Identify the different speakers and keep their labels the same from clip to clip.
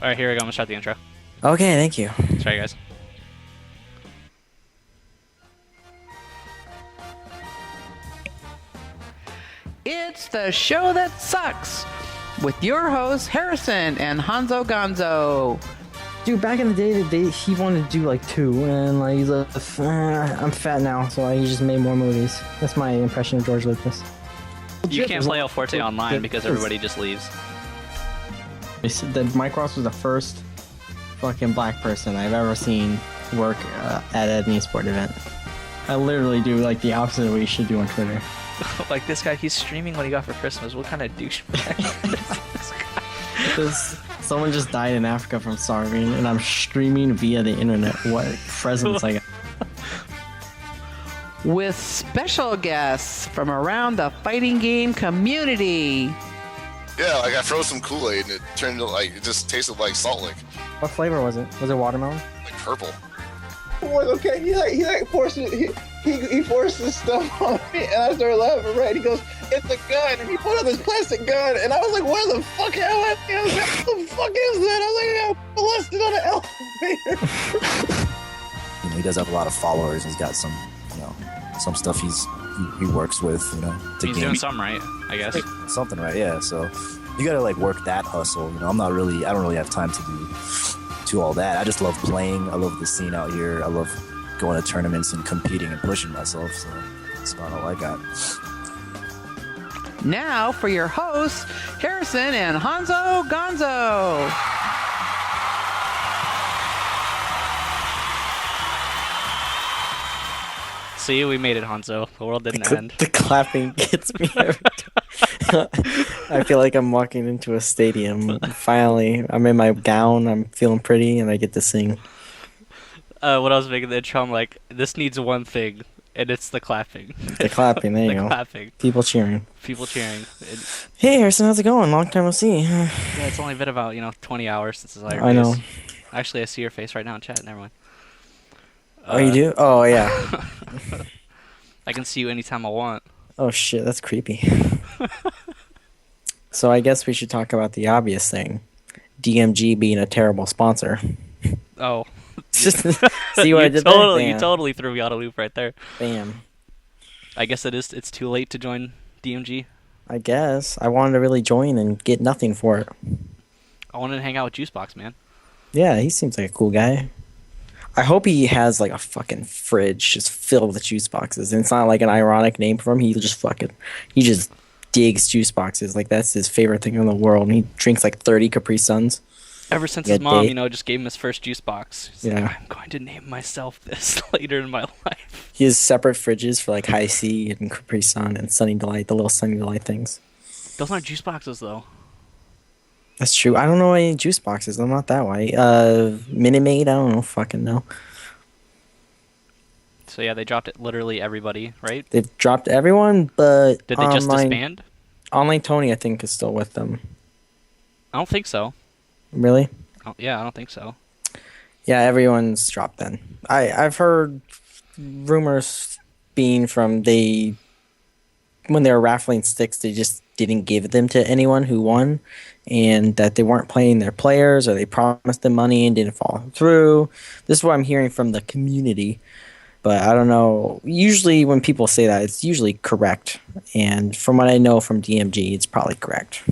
Speaker 1: All right, here we go. I'm gonna start the intro.
Speaker 2: Okay, thank you.
Speaker 1: Sorry, guys.
Speaker 3: It's the show that sucks with your hosts Harrison and Honzo Gonzo.
Speaker 2: Dude, back in the day, he wanted to do like 2, and like he's like, I'm fat now, so he just made more movies. That's my impression of George Lucas.
Speaker 1: You can't play El Forte online because everybody just leaves.
Speaker 2: They said that Mike Ross was the first fucking black person I've ever seen work at an esport event. I literally do like the opposite of what you should do on Twitter.
Speaker 1: Like this guy, he's streaming what he got for Christmas. What kind of douchebag is this guy?
Speaker 2: Because someone just died in Africa from starving, and I'm streaming via the internet. What presents I got?
Speaker 3: With special guests from around the fighting game community.
Speaker 4: Yeah, like I froze some Kool-Aid and it turned into like it just tasted like Salt Lick,
Speaker 2: What flavor was it? Was it watermelon?
Speaker 4: like purple.
Speaker 5: Like, okay, he forced it. He forced this stuff on me, and I started laughing. Right? He goes, "It's a gun," and he put on this plastic gun, and I was like, "Where the fuck am I?" I was like, "What the fuck is that?" I was like, "I got molested on an elevator."
Speaker 6: You know, he does have a lot of followers. He's got some, you know, some stuff he works with, you know, to
Speaker 1: He's
Speaker 6: gain
Speaker 1: doing something right, I guess.
Speaker 6: something, right? Yeah. So you gotta like work that hustle. You know, I don't really have time to do all that. I just love playing. I love the scene out here. I love going to tournaments and competing and pushing myself. So that's about all I got.
Speaker 3: Now for your hosts, Harrison and Honzo Gonzo.
Speaker 1: See, we made it, Hanzo. The world didn't end.
Speaker 2: The clapping gets me every time. I feel like I'm walking into a stadium. Finally, I'm in my gown. I'm feeling pretty, and I get to sing.
Speaker 1: When I was making the intro, I'm like, this needs one thing, and it's the clapping.
Speaker 2: The clapping, there you
Speaker 1: The
Speaker 2: go.
Speaker 1: clapping.
Speaker 2: People cheering.
Speaker 1: People cheering.
Speaker 2: Hey, Harrison, how's it going? Long time no see.
Speaker 1: Yeah, it's only been about 20 hours since I
Speaker 2: I know.
Speaker 1: Actually, I see your face right now in chat. Never mind.
Speaker 2: Oh, you do? Oh, yeah.
Speaker 1: I can see you anytime I want.
Speaker 2: Oh, shit, that's creepy. So I guess we should talk about the obvious thing. DMG being a terrible sponsor.
Speaker 1: Oh.
Speaker 2: Just see what I did there?
Speaker 1: You
Speaker 2: Bam.
Speaker 1: totally threw me out of loop right there.
Speaker 2: Bam.
Speaker 1: I guess it's too late to join DMG.
Speaker 2: I guess. I wanted to really join and get nothing for it.
Speaker 1: I wanted to hang out with Juicebox, man.
Speaker 2: Yeah, he seems like a cool guy. I hope he has like a fucking fridge just filled with juice boxes. And it's not like an ironic name for him. He just digs juice boxes. Like that's his favorite thing in the world. And he drinks like 30 Capri Suns.
Speaker 1: Ever since
Speaker 2: Yeah,
Speaker 1: his mom,
Speaker 2: Dave.
Speaker 1: just gave him his first juice box. He's like, I'm going to name myself this later in my life.
Speaker 2: He has separate fridges for like High C and Capri Sun and Sunny Delight, the little Sunny Delight things.
Speaker 1: Those aren't juice boxes, though.
Speaker 2: That's true. I don't know any juice boxes. I'm not that way. Minute Maid, I don't know. Fucking know.
Speaker 1: So yeah, they dropped it literally everybody, right?
Speaker 2: They've dropped everyone, but
Speaker 1: Did they just disband?
Speaker 2: Online Tony, I think, is still with them.
Speaker 1: I don't think so.
Speaker 2: Really?
Speaker 1: Oh, yeah, I don't think so.
Speaker 2: Yeah, everyone's dropped then. I've heard rumors being from when they were raffling sticks, they just didn't give them to anyone who won, and that they weren't playing their players, or they promised them money and didn't follow through. This is what I'm hearing from the community, but I don't know. Usually when people say that, it's usually correct, and from what I know from DMG, it's probably correct.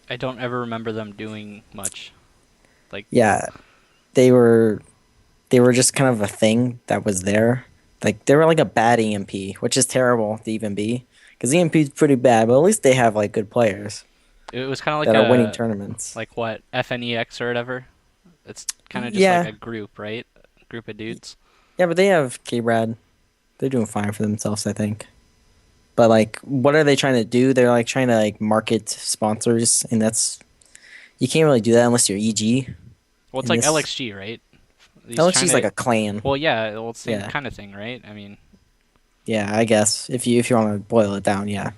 Speaker 1: I don't ever remember them doing much. Like,
Speaker 2: Yeah, they were just kind of a thing that was there. Like they were like a bad EMP, which is terrible to even be, because EMP is pretty bad, but at least they have like good players
Speaker 1: it was kind of like
Speaker 2: that are winning tournaments.
Speaker 1: like what, FNEX or whatever. It's kind of just
Speaker 2: Yeah.
Speaker 1: like a group, right? A group of dudes.
Speaker 2: Yeah, but they have K-Brad. They're doing fine for themselves, I think. But like, what are they trying to do? They're like trying to like market sponsors, and you can't really do that unless you're EG.
Speaker 1: Well, it's
Speaker 2: And
Speaker 1: like
Speaker 2: this-
Speaker 1: LXG, right? He's
Speaker 2: LXG's
Speaker 1: trying
Speaker 2: like
Speaker 1: to-
Speaker 2: a clan.
Speaker 1: Well, yeah, well, it's the same
Speaker 2: Yeah.
Speaker 1: kind of thing, right? I mean,
Speaker 2: Yeah, I guess if you want to boil it down, yeah.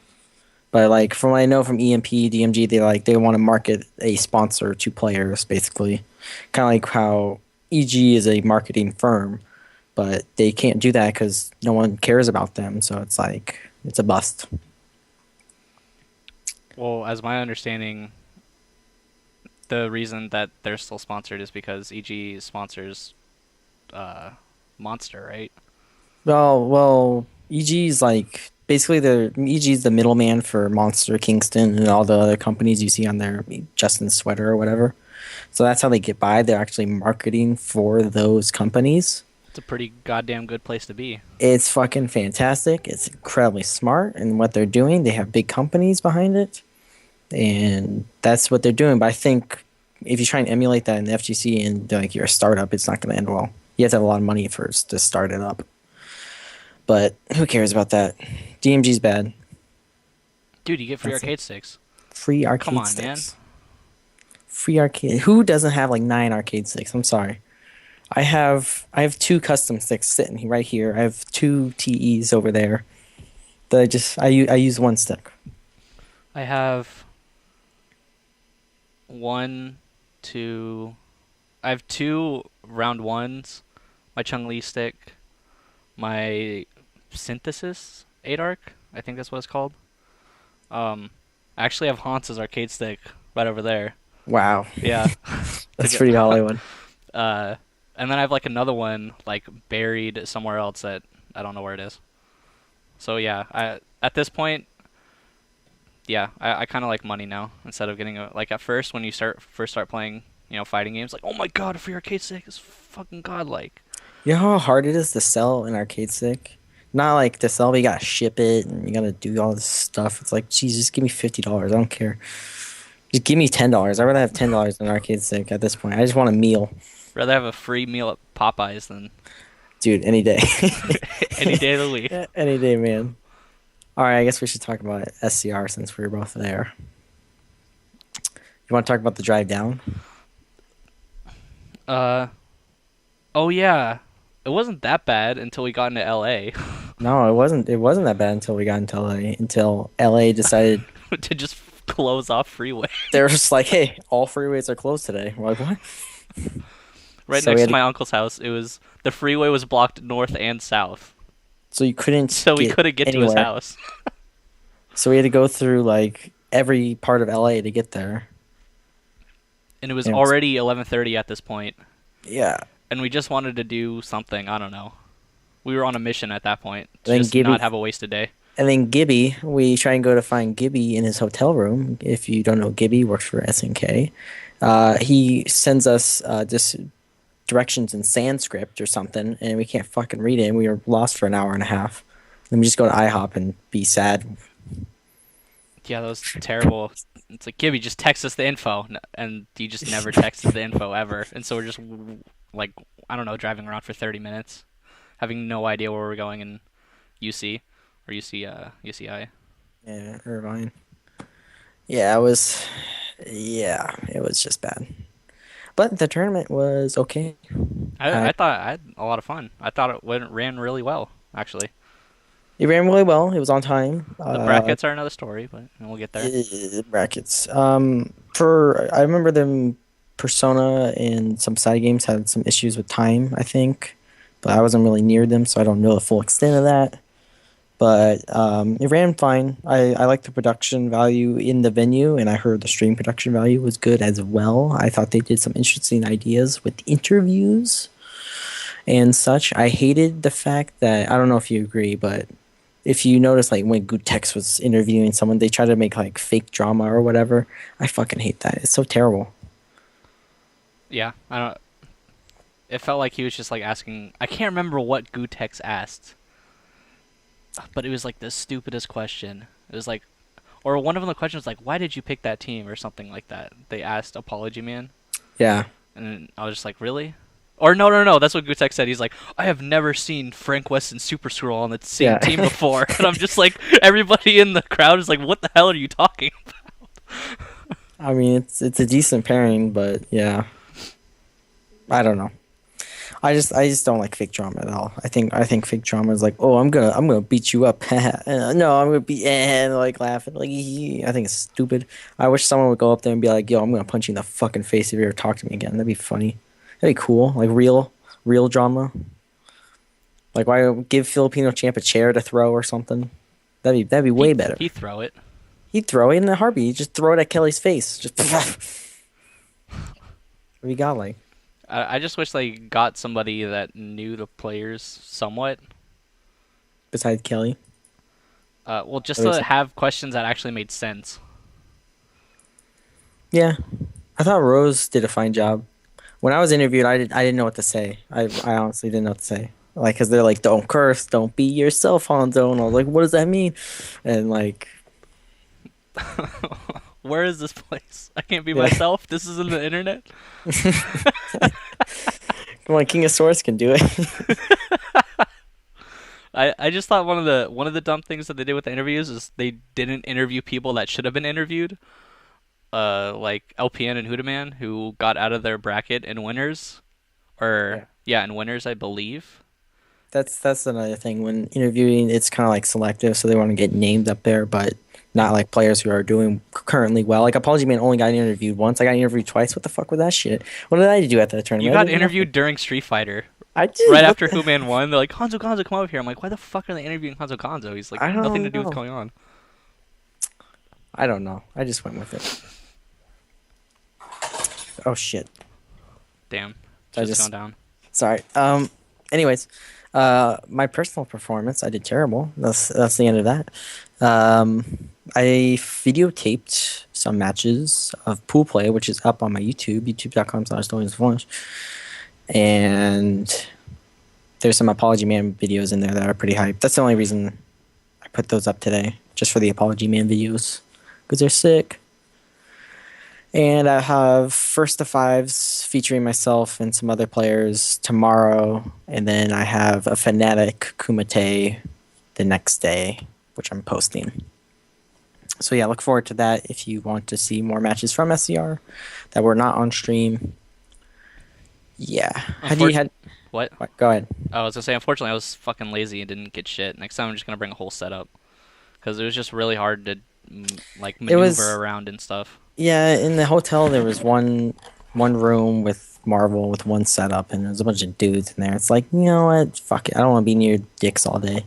Speaker 2: But like from what I know from EMP, DMG, they want to market a sponsor to players, basically, kind of like how EG is a marketing firm, but they can't do that because no one cares about them. So it's like it's a bust.
Speaker 1: well, as my understanding, the reason that they're still sponsored is because EG sponsors Monster, right?
Speaker 2: Well, EG's like basically the EG's the middleman for Monster, Kingston, and all the other companies you see on their Justin's sweater or whatever. So that's how they get by. They're actually marketing for those companies.
Speaker 1: It's a pretty goddamn good place to be.
Speaker 2: It's fucking fantastic. It's incredibly smart in what they're doing. They have big companies behind it, and that's what they're doing. But I think if you try and emulate that in the FGC and like you're a startup, it's not going to end well. You have to have a lot of money first to start it up. But who cares about that? DMG's bad.
Speaker 1: Dude, you get free
Speaker 2: That's
Speaker 1: arcade sticks.
Speaker 2: Free arcade
Speaker 1: Come on,
Speaker 2: sticks. Free arcade. Who doesn't have like 9 arcade sticks? I'm sorry. I have 2 custom sticks sitting right here. I have 2 TEs over there. That I use one stick.
Speaker 1: I have 2 round ones, my Chung-Li stick, my Synthesis 8-arc, I think that's what it's called. I actually have Hans's arcade stick right over there.
Speaker 2: Wow.
Speaker 1: Yeah.
Speaker 2: That's pretty Hollywood.
Speaker 1: And then I have like another one like buried somewhere else that I don't know where it is. So yeah, at this point, yeah, I kind of like money now instead of getting like at first when you first start playing, fighting games, like, oh my god, a free arcade stick is fucking godlike.
Speaker 2: You know how hard it is to sell an arcade stick? Not like to sell, but you gotta ship it and you gotta do all this stuff. It's like, geez, just give me $50. I don't care. Just give me $10. I'd rather have $10 than an arcade stick at this point. I just want a meal.
Speaker 1: Rather have a free meal at Popeyes than...
Speaker 2: Dude, any day.
Speaker 1: Any day of the week.
Speaker 2: Any day, man. Alright, I guess we should talk about SCR since we were both there. You want to talk about the drive down?
Speaker 1: Oh yeah. It wasn't that bad until we got into LA.
Speaker 2: No, it wasn't that bad until we got into LA. Until LA decided...
Speaker 1: to just close off freeway.
Speaker 2: They were just like, hey, all freeways are closed today. We're like, what?
Speaker 1: Right
Speaker 2: So
Speaker 1: next
Speaker 2: we had
Speaker 1: to my uncle's house, the freeway was blocked north and south.
Speaker 2: So you couldn't.
Speaker 1: So we couldn't get
Speaker 2: anywhere.
Speaker 1: to his house.
Speaker 2: So we had to go through like every part of LA to get there.
Speaker 1: And it was
Speaker 2: Yeah,
Speaker 1: already 11:30 at this point.
Speaker 2: Yeah.
Speaker 1: And we just wanted to do something. I don't know. We were on a mission at that point to
Speaker 2: Then
Speaker 1: just not have a wasted day.
Speaker 2: And then Gibby, we try and go to find Gibby in his hotel room. If you don't know, Gibby works for SNK. He sends us just directions in Sanskrit or something, and we can't fucking read it, and we were lost for an hour and a half. Then we just go to IHOP and be sad.
Speaker 1: Yeah, that was terrible. It's like, Gibby, just text us the info. And he just never texted the info ever. And so we're just, like, I don't know, driving around for 30 minutes, having no idea where we're going in UC or UCI.
Speaker 2: Yeah, Irvine. Yeah, it was just bad. But the tournament was okay.
Speaker 1: I thought I had a lot of fun. I thought it ran really well, actually.
Speaker 2: It ran really well. It was on time.
Speaker 1: The brackets are another story, but we'll get there.
Speaker 2: Brackets. I remember them. Persona and some side games had some issues with time, I think, but I wasn't really near them, so I don't know the full extent of that. But it ran fine. I liked the production value in the venue, and I heard the stream production value was good as well. I thought they did some interesting ideas with interviews and such. I hated the fact that, I don't know if you agree, but if you notice, like, when Gutex was interviewing someone, they try to make, like, fake drama or whatever. I fucking hate that. It's so terrible.
Speaker 1: Yeah, I don't... It felt like he was just, like, asking... I can't remember what Gutex asked. But it was, like, the stupidest question. It was, like... Or one of them, the question was, like, why did you pick that team? Or something like that. They asked Apology Man.
Speaker 2: Yeah.
Speaker 1: And I was just like, really? Or no. That's what Gutex said. He's like, I have never seen Frank West and Super Scroll on the same team before. And I'm just like, everybody in the crowd is like, what the hell are you talking about?
Speaker 2: I mean, it's a decent pairing, but yeah. I don't know. I just don't like fake drama at all. I think fake drama is like, oh, I'm gonna beat you up. No, I'm gonna beat and like laughing. Like, I think it's stupid. I wish someone would go up there and be like, yo, I'm gonna punch you in the fucking face if you ever talk to me again. That'd be funny. That'd be cool. Like real drama. Like, why give Filipino champ a chair to throw or something? That'd be way better.
Speaker 1: He'd throw it.
Speaker 2: He'd throw it in a heartbeat. He'd just throw it at Kelly's face. Just We got like
Speaker 1: I just wish they got somebody that knew the players somewhat.
Speaker 2: besides Kelly.
Speaker 1: Well, just
Speaker 2: At least-
Speaker 1: to have questions that actually made sense.
Speaker 2: Yeah, I thought Rose did a fine job. When I was interviewed, I didn't know what to say. I honestly didn't know what to say. Like, cause they're like, don't curse, don't be yourself, Honzo. And I was like, what does that mean? And like,
Speaker 1: Where is this place? I can't be
Speaker 2: Yeah.
Speaker 1: myself. This is in the internet.
Speaker 2: come on, King of Swords can do it.
Speaker 1: I just thought one of the dumb things that they did with the interviews is they didn't interview people that should have been interviewed. Like LPN and Hudaman, who got out of their bracket in winners, or yeah, in winners, I believe.
Speaker 2: That's another thing. When interviewing, it's kind of like selective, so they want to get named up there, but not like players who are doing currently well. Like Apology Man only got interviewed once. I got interviewed twice. What the fuck was that shit? What did I do at that tournament?
Speaker 1: You
Speaker 2: I
Speaker 1: got
Speaker 2: didn't do
Speaker 1: interviewed
Speaker 2: nothing.
Speaker 1: during Street Fighter,
Speaker 2: I did.
Speaker 1: right
Speaker 2: What
Speaker 1: after
Speaker 2: the-
Speaker 1: Human won. They're like, Honzo Gonzo, come over here. I'm like, why the fuck are they interviewing Honzo Gonzo? He's like,
Speaker 2: I don't
Speaker 1: nothing to do with
Speaker 2: know.
Speaker 1: going on.
Speaker 2: I don't know. I just went with it. Oh shit.
Speaker 1: Damn,
Speaker 2: I
Speaker 1: just
Speaker 2: just-
Speaker 1: going down.
Speaker 2: Sorry. Anyways, my personal performance, I did terrible. That's the end of that. I videotaped some matches of pool play, which is up on my YouTube, youtube.com/stories and there's some Apology Man videos in there that are pretty hype. That's the only reason I put those up today, just for the Apology Man videos, because they're sick. And I have first to fives featuring myself and some other players tomorrow. And then I have a Fnatic Kumite the next day, which I'm posting. So yeah, look forward to that if you want to see more matches from SCR that were not on stream. Yeah. How do you had
Speaker 1: What?
Speaker 2: what? Go ahead.
Speaker 1: I was gonna say, unfortunately, I was fucking lazy and didn't get shit. Next time, I'm just gonna bring a whole setup because it was just really hard to like maneuver
Speaker 2: was-
Speaker 1: around and stuff.
Speaker 2: Yeah, in the hotel there was one room with Marvel with one setup, and there's a bunch of dudes in there. It's like, you know what? Fuck it. I don't want to be near dicks all day.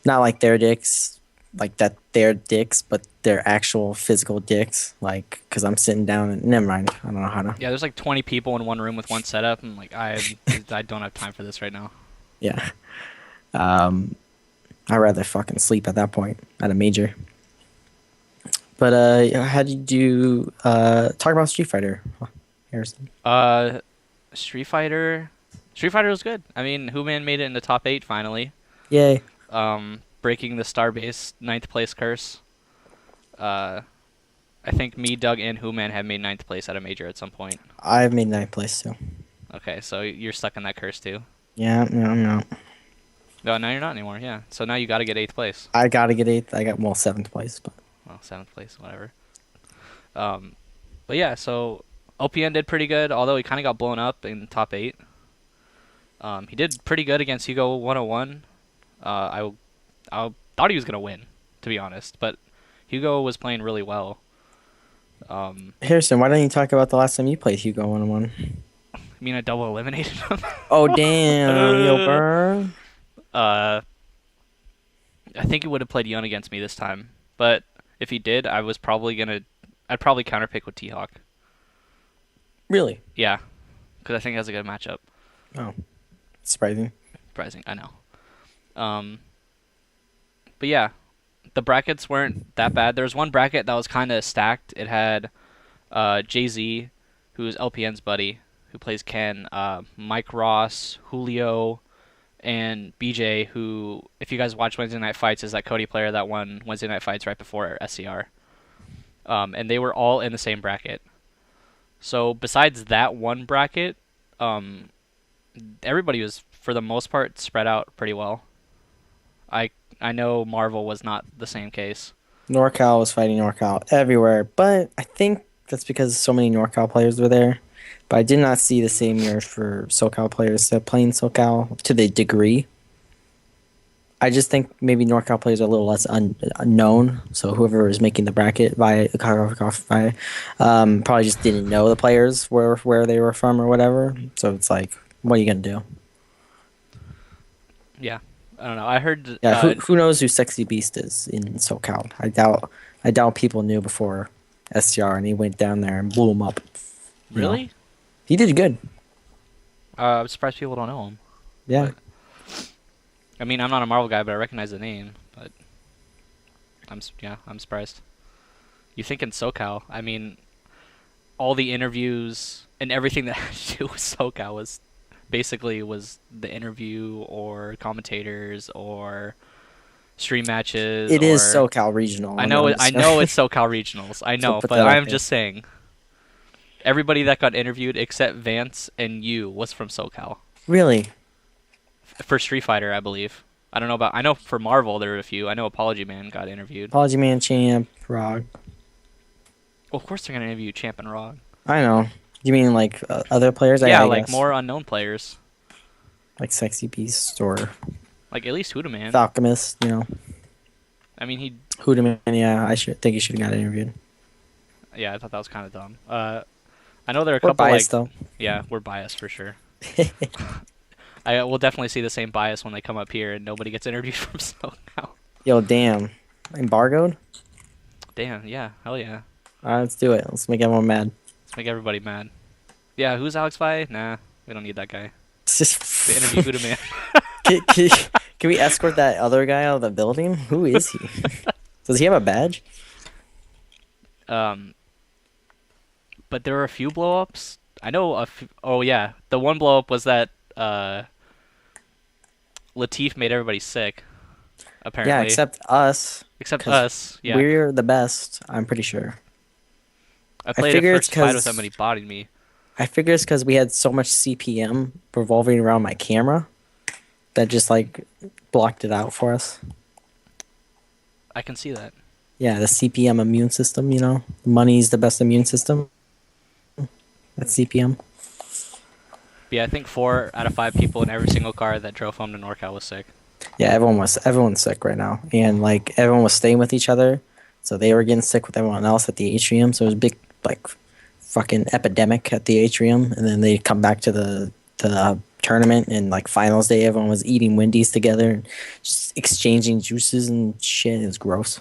Speaker 2: Not like their dicks, like that they're dicks, but they're actual physical dicks. Like, because I'm sitting down and never mind. I don't know how to.
Speaker 1: Yeah, there's like 20 people in one room with one setup, and like I don't have time for this right now.
Speaker 2: Yeah. I'd rather fucking sleep at that point at a major. But how did you talk about Street Fighter, Harrison?
Speaker 1: Street Fighter was good. I mean, Human made it in the top 8 finally.
Speaker 2: Yay.
Speaker 1: Breaking the Starbase 9th place curse. I think me, Doug, and Human have made 9th place at a major at some point.
Speaker 2: I've made 9th place too.
Speaker 1: Okay, so you're stuck in that curse too.
Speaker 2: Yeah, no, I'm not.
Speaker 1: No, now you're not anymore. Yeah, so now you got to get 8th place.
Speaker 2: I gotta get 8th. I got 7th place, but
Speaker 1: Well, 7th place, whatever. But yeah, so OPN did pretty good, although he kind of got blown up in top 8. He did pretty good against Hugo 101. I thought he was gonna win, to be honest, but Hugo was playing really well.
Speaker 2: Harrison, why don't you talk about the last time you played Hugo 101?
Speaker 1: I mean, I double eliminated him.
Speaker 2: Oh damn, yo burn.
Speaker 1: I think he would have played Yun against me this time, but if he did, I'd probably counterpick with T-Hawk.
Speaker 2: Really?
Speaker 1: Yeah, because I think he has a good matchup.
Speaker 2: Oh, surprising.
Speaker 1: Surprising, I know. But yeah, the brackets weren't that bad. There was one bracket that was kind of stacked. It had Jay-Z, who's LPN's buddy, who plays Ken, Mike Ross, Julio, and BJ, who, if you guys watch Wednesday Night Fights, is that Cody player that won Wednesday Night Fights right before SCR. And they were all in the same bracket. So besides that one bracket, everybody was, for the most part, spread out pretty well. I know Marvel was not the same case.
Speaker 2: NorCal was fighting NorCal everywhere, but I think that's because so many NorCal players were there. But I did not see the same year for SoCal players playing SoCal to the degree. I just think maybe NorCal players are a little less unknown, so whoever is making the bracket probably just didn't know the players where they were from or whatever. So it's like, what are you gonna do?
Speaker 1: Yeah, I don't know. I heard.
Speaker 2: Yeah, who knows who Sexy Beast is in SoCal? I doubt people knew before SCR, and he went down there and blew him up. You know?
Speaker 1: Really?
Speaker 2: He did good.
Speaker 1: I'm surprised people don't know him.
Speaker 2: Yeah.
Speaker 1: But, I mean, I'm not a Marvel guy, but I recognize the name. But I'm surprised. You think in SoCal? I mean, all the interviews and everything that had to do with SoCal was the interview or commentators or stream matches.
Speaker 2: It is
Speaker 1: or
Speaker 2: SoCal Regional.
Speaker 1: I know.
Speaker 2: I'm
Speaker 1: I
Speaker 2: just
Speaker 1: know it's SoCal Regionals. I know,
Speaker 2: put
Speaker 1: but
Speaker 2: that out
Speaker 1: I'm
Speaker 2: there.
Speaker 1: just saying. Everybody that got interviewed except Vance and you was from SoCal.
Speaker 2: Really?
Speaker 1: For Street Fighter, I believe. I don't know about. I know for Marvel there were a few. I know Apology Man got interviewed.
Speaker 2: Apology Man, Champ, Rog.
Speaker 1: Well, of course they're gonna interview Champ and Rog.
Speaker 2: I know. You mean like other players?
Speaker 1: Yeah,
Speaker 2: I
Speaker 1: like
Speaker 2: guess.
Speaker 1: more unknown players.
Speaker 2: Like Sexy Beast or
Speaker 1: Like at least Huda Man.
Speaker 2: Falchemist, you know.
Speaker 1: I mean,
Speaker 2: Hudaman, yeah, think he should have got interviewed.
Speaker 1: Yeah, I thought that was kind of dumb. I know there are a
Speaker 2: We're
Speaker 1: couple
Speaker 2: biased,
Speaker 1: like.
Speaker 2: though.
Speaker 1: Yeah, we're biased for sure. I will definitely see the same bias when they come up here and nobody gets interviewed from SoCal.
Speaker 2: Yo, damn. Embargoed?
Speaker 1: Damn, yeah, hell yeah.
Speaker 2: Alright, let's do it. Let's make everyone mad.
Speaker 1: Let's make everybody mad. Yeah, who's Alex Vi? Nah, we don't need that guy.
Speaker 2: It's just
Speaker 1: The interview Huda Man.
Speaker 2: can we escort that other guy out of the building? Who is he? Does he have a badge?
Speaker 1: But there were a few blow-ups. I know oh yeah, the one blow-up was that Latif made everybody sick. Apparently.
Speaker 2: Yeah, except us.
Speaker 1: Except
Speaker 2: 'cause
Speaker 1: us. Yeah.
Speaker 2: We're the best, I'm pretty sure.
Speaker 1: I played a
Speaker 2: figure it's
Speaker 1: first fight with
Speaker 2: 'cause-
Speaker 1: him and he bodied me.
Speaker 2: I figure it's because we had so much CPM revolving around my camera that just like blocked it out for us.
Speaker 1: I can see that.
Speaker 2: Yeah, the CPM immune system, you know? Money's the best immune system. That's CPM.
Speaker 1: But yeah, I think 4 out of 5 people in every single car that drove home to NorCal was sick.
Speaker 2: Yeah, everyone's sick right now. And like everyone was staying with each other. So they were getting sick with everyone else at the atrium. So it was a big like fucking epidemic at the atrium. And then they come back to the tournament and like finals day everyone was eating Wendy's together and just exchanging juices and shit. It was gross.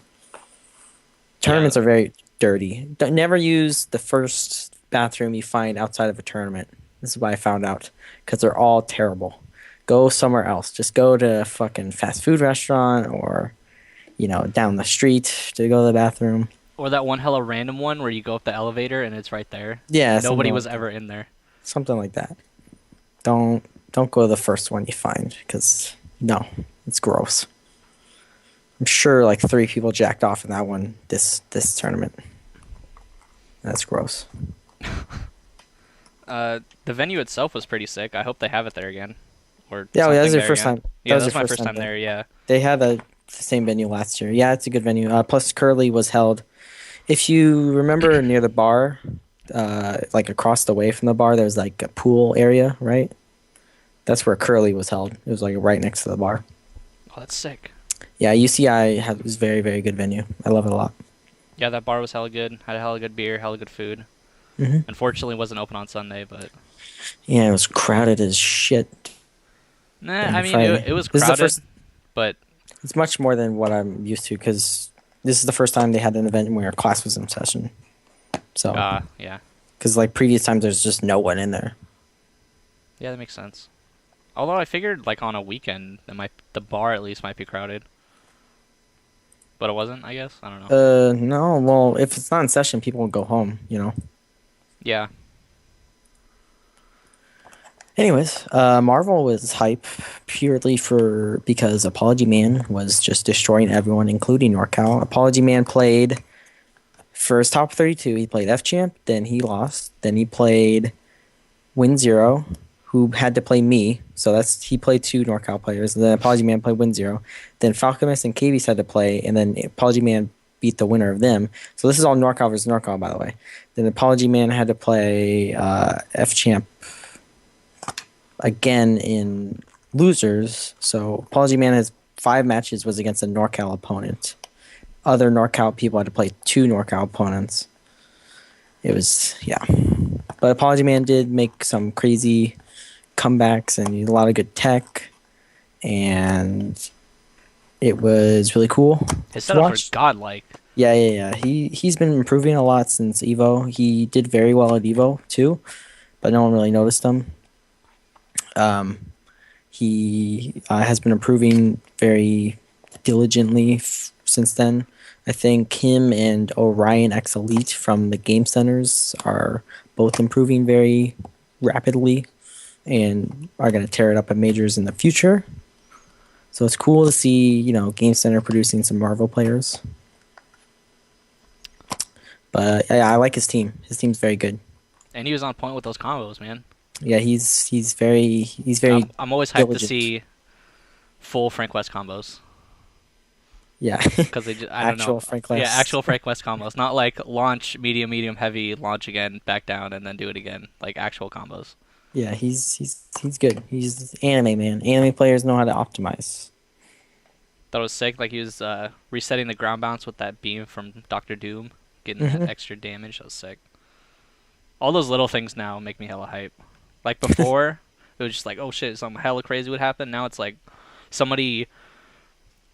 Speaker 2: Tournaments are very dirty. Never use the first bathroom you find outside of a tournament. This is what I found out. Because they're all terrible. Go somewhere else. Just go to a fucking fast food restaurant or, you know, down the street to go to the bathroom.
Speaker 1: Or that one hella random one where you go up the elevator and it's right there.
Speaker 2: Yeah.
Speaker 1: Nobody
Speaker 2: something
Speaker 1: was
Speaker 2: like
Speaker 1: ever in there.
Speaker 2: Something like that. Don't go to the first one you find. Because, no. It's gross. I'm sure like 3 people jacked off in that one this tournament. That's gross.
Speaker 1: The venue itself was pretty sick. I hope they have it there again. Or
Speaker 2: Yeah, well, that was
Speaker 1: something
Speaker 2: their
Speaker 1: there
Speaker 2: first
Speaker 1: again.
Speaker 2: time.
Speaker 1: Yeah, that
Speaker 2: their
Speaker 1: was my first time there, yeah.
Speaker 2: They had the same venue last year. Yeah, it's a good venue. Plus, Curly was held. If you remember near the bar, like across the way from the bar, there's like a pool area, right? That's where Curly was held. It was like right next to the bar.
Speaker 1: Oh, that's sick.
Speaker 2: Yeah, UCI was very, very good venue. I love it a lot.
Speaker 1: Yeah, that bar was hella good. Had a hella good beer, hella good food.
Speaker 2: Mm-hmm.
Speaker 1: Unfortunately, it wasn't open on Sunday, but...
Speaker 2: Yeah, it was crowded as shit.
Speaker 1: Nah,
Speaker 2: Yeah,
Speaker 1: I mean,
Speaker 2: Friday.
Speaker 1: it was
Speaker 2: This is the
Speaker 1: crowded,
Speaker 2: first-
Speaker 1: but...
Speaker 2: It's much more than what I'm used to because this is the first time they had an event where class was in session. So,
Speaker 1: yeah.
Speaker 2: because like previous times, there's just no one in there.
Speaker 1: Yeah, that makes sense. Although I figured, like, on a weekend, the bar at least might be crowded. But it wasn't, I guess? I don't know.
Speaker 2: No. Well, if it's not in session, people will go home. You know.
Speaker 1: Yeah.
Speaker 2: Anyways, Marvel was hype purely because Apology Man was just destroying everyone, including NorCal. Apology Man played for his top 32. He played F Champ, then he lost. Then he played Win Zero, who had to play me. So he played 2 NorCal players. And then Apology Man played Win Zero. Then Falchemist and KB's had to play, and then Apology Man beat the winner of them. So this is all NorCal versus NorCal, by the way. Then Apology Man had to play F Champ again in losers. So Apology Man has 5 matches was against a NorCal opponent. Other NorCal people had to play 2 NorCal opponents. It was, yeah. But Apology Man did make some crazy comebacks and a lot of good tech. And it was really cool.
Speaker 1: His
Speaker 2: to
Speaker 1: setups
Speaker 2: watch.
Speaker 1: were godlike.
Speaker 2: Yeah. He's been improving a lot since Evo. He did very well at Evo too. but no one really noticed him. He has been improving very diligently since then. I think him and Orion X Elite from the Game Centers are both improving very rapidly and are going to tear it up at majors in the future. So it's cool to see, Game Center producing some Marvel players. But I like his team. His team's very good.
Speaker 1: And he was on point with those combos, man.
Speaker 2: Yeah, he's very
Speaker 1: I'm always hyped
Speaker 2: diligent.
Speaker 1: to see full Frank West combos.
Speaker 2: Yeah,
Speaker 1: Because I don't
Speaker 2: actual
Speaker 1: know.
Speaker 2: Frank West.
Speaker 1: Yeah, actual Frank West combos, not like launch medium, heavy, launch again, back down, and then do it again. Like actual combos.
Speaker 2: Yeah, he's good. He's anime man. Anime players know how to optimize.
Speaker 1: That was sick. Like he was resetting the ground bounce with that beam from Doctor Doom, getting that extra damage. That was sick. All those little things now make me hella hype. Like before, it was just like, oh shit, something hella crazy would happen. Now it's like somebody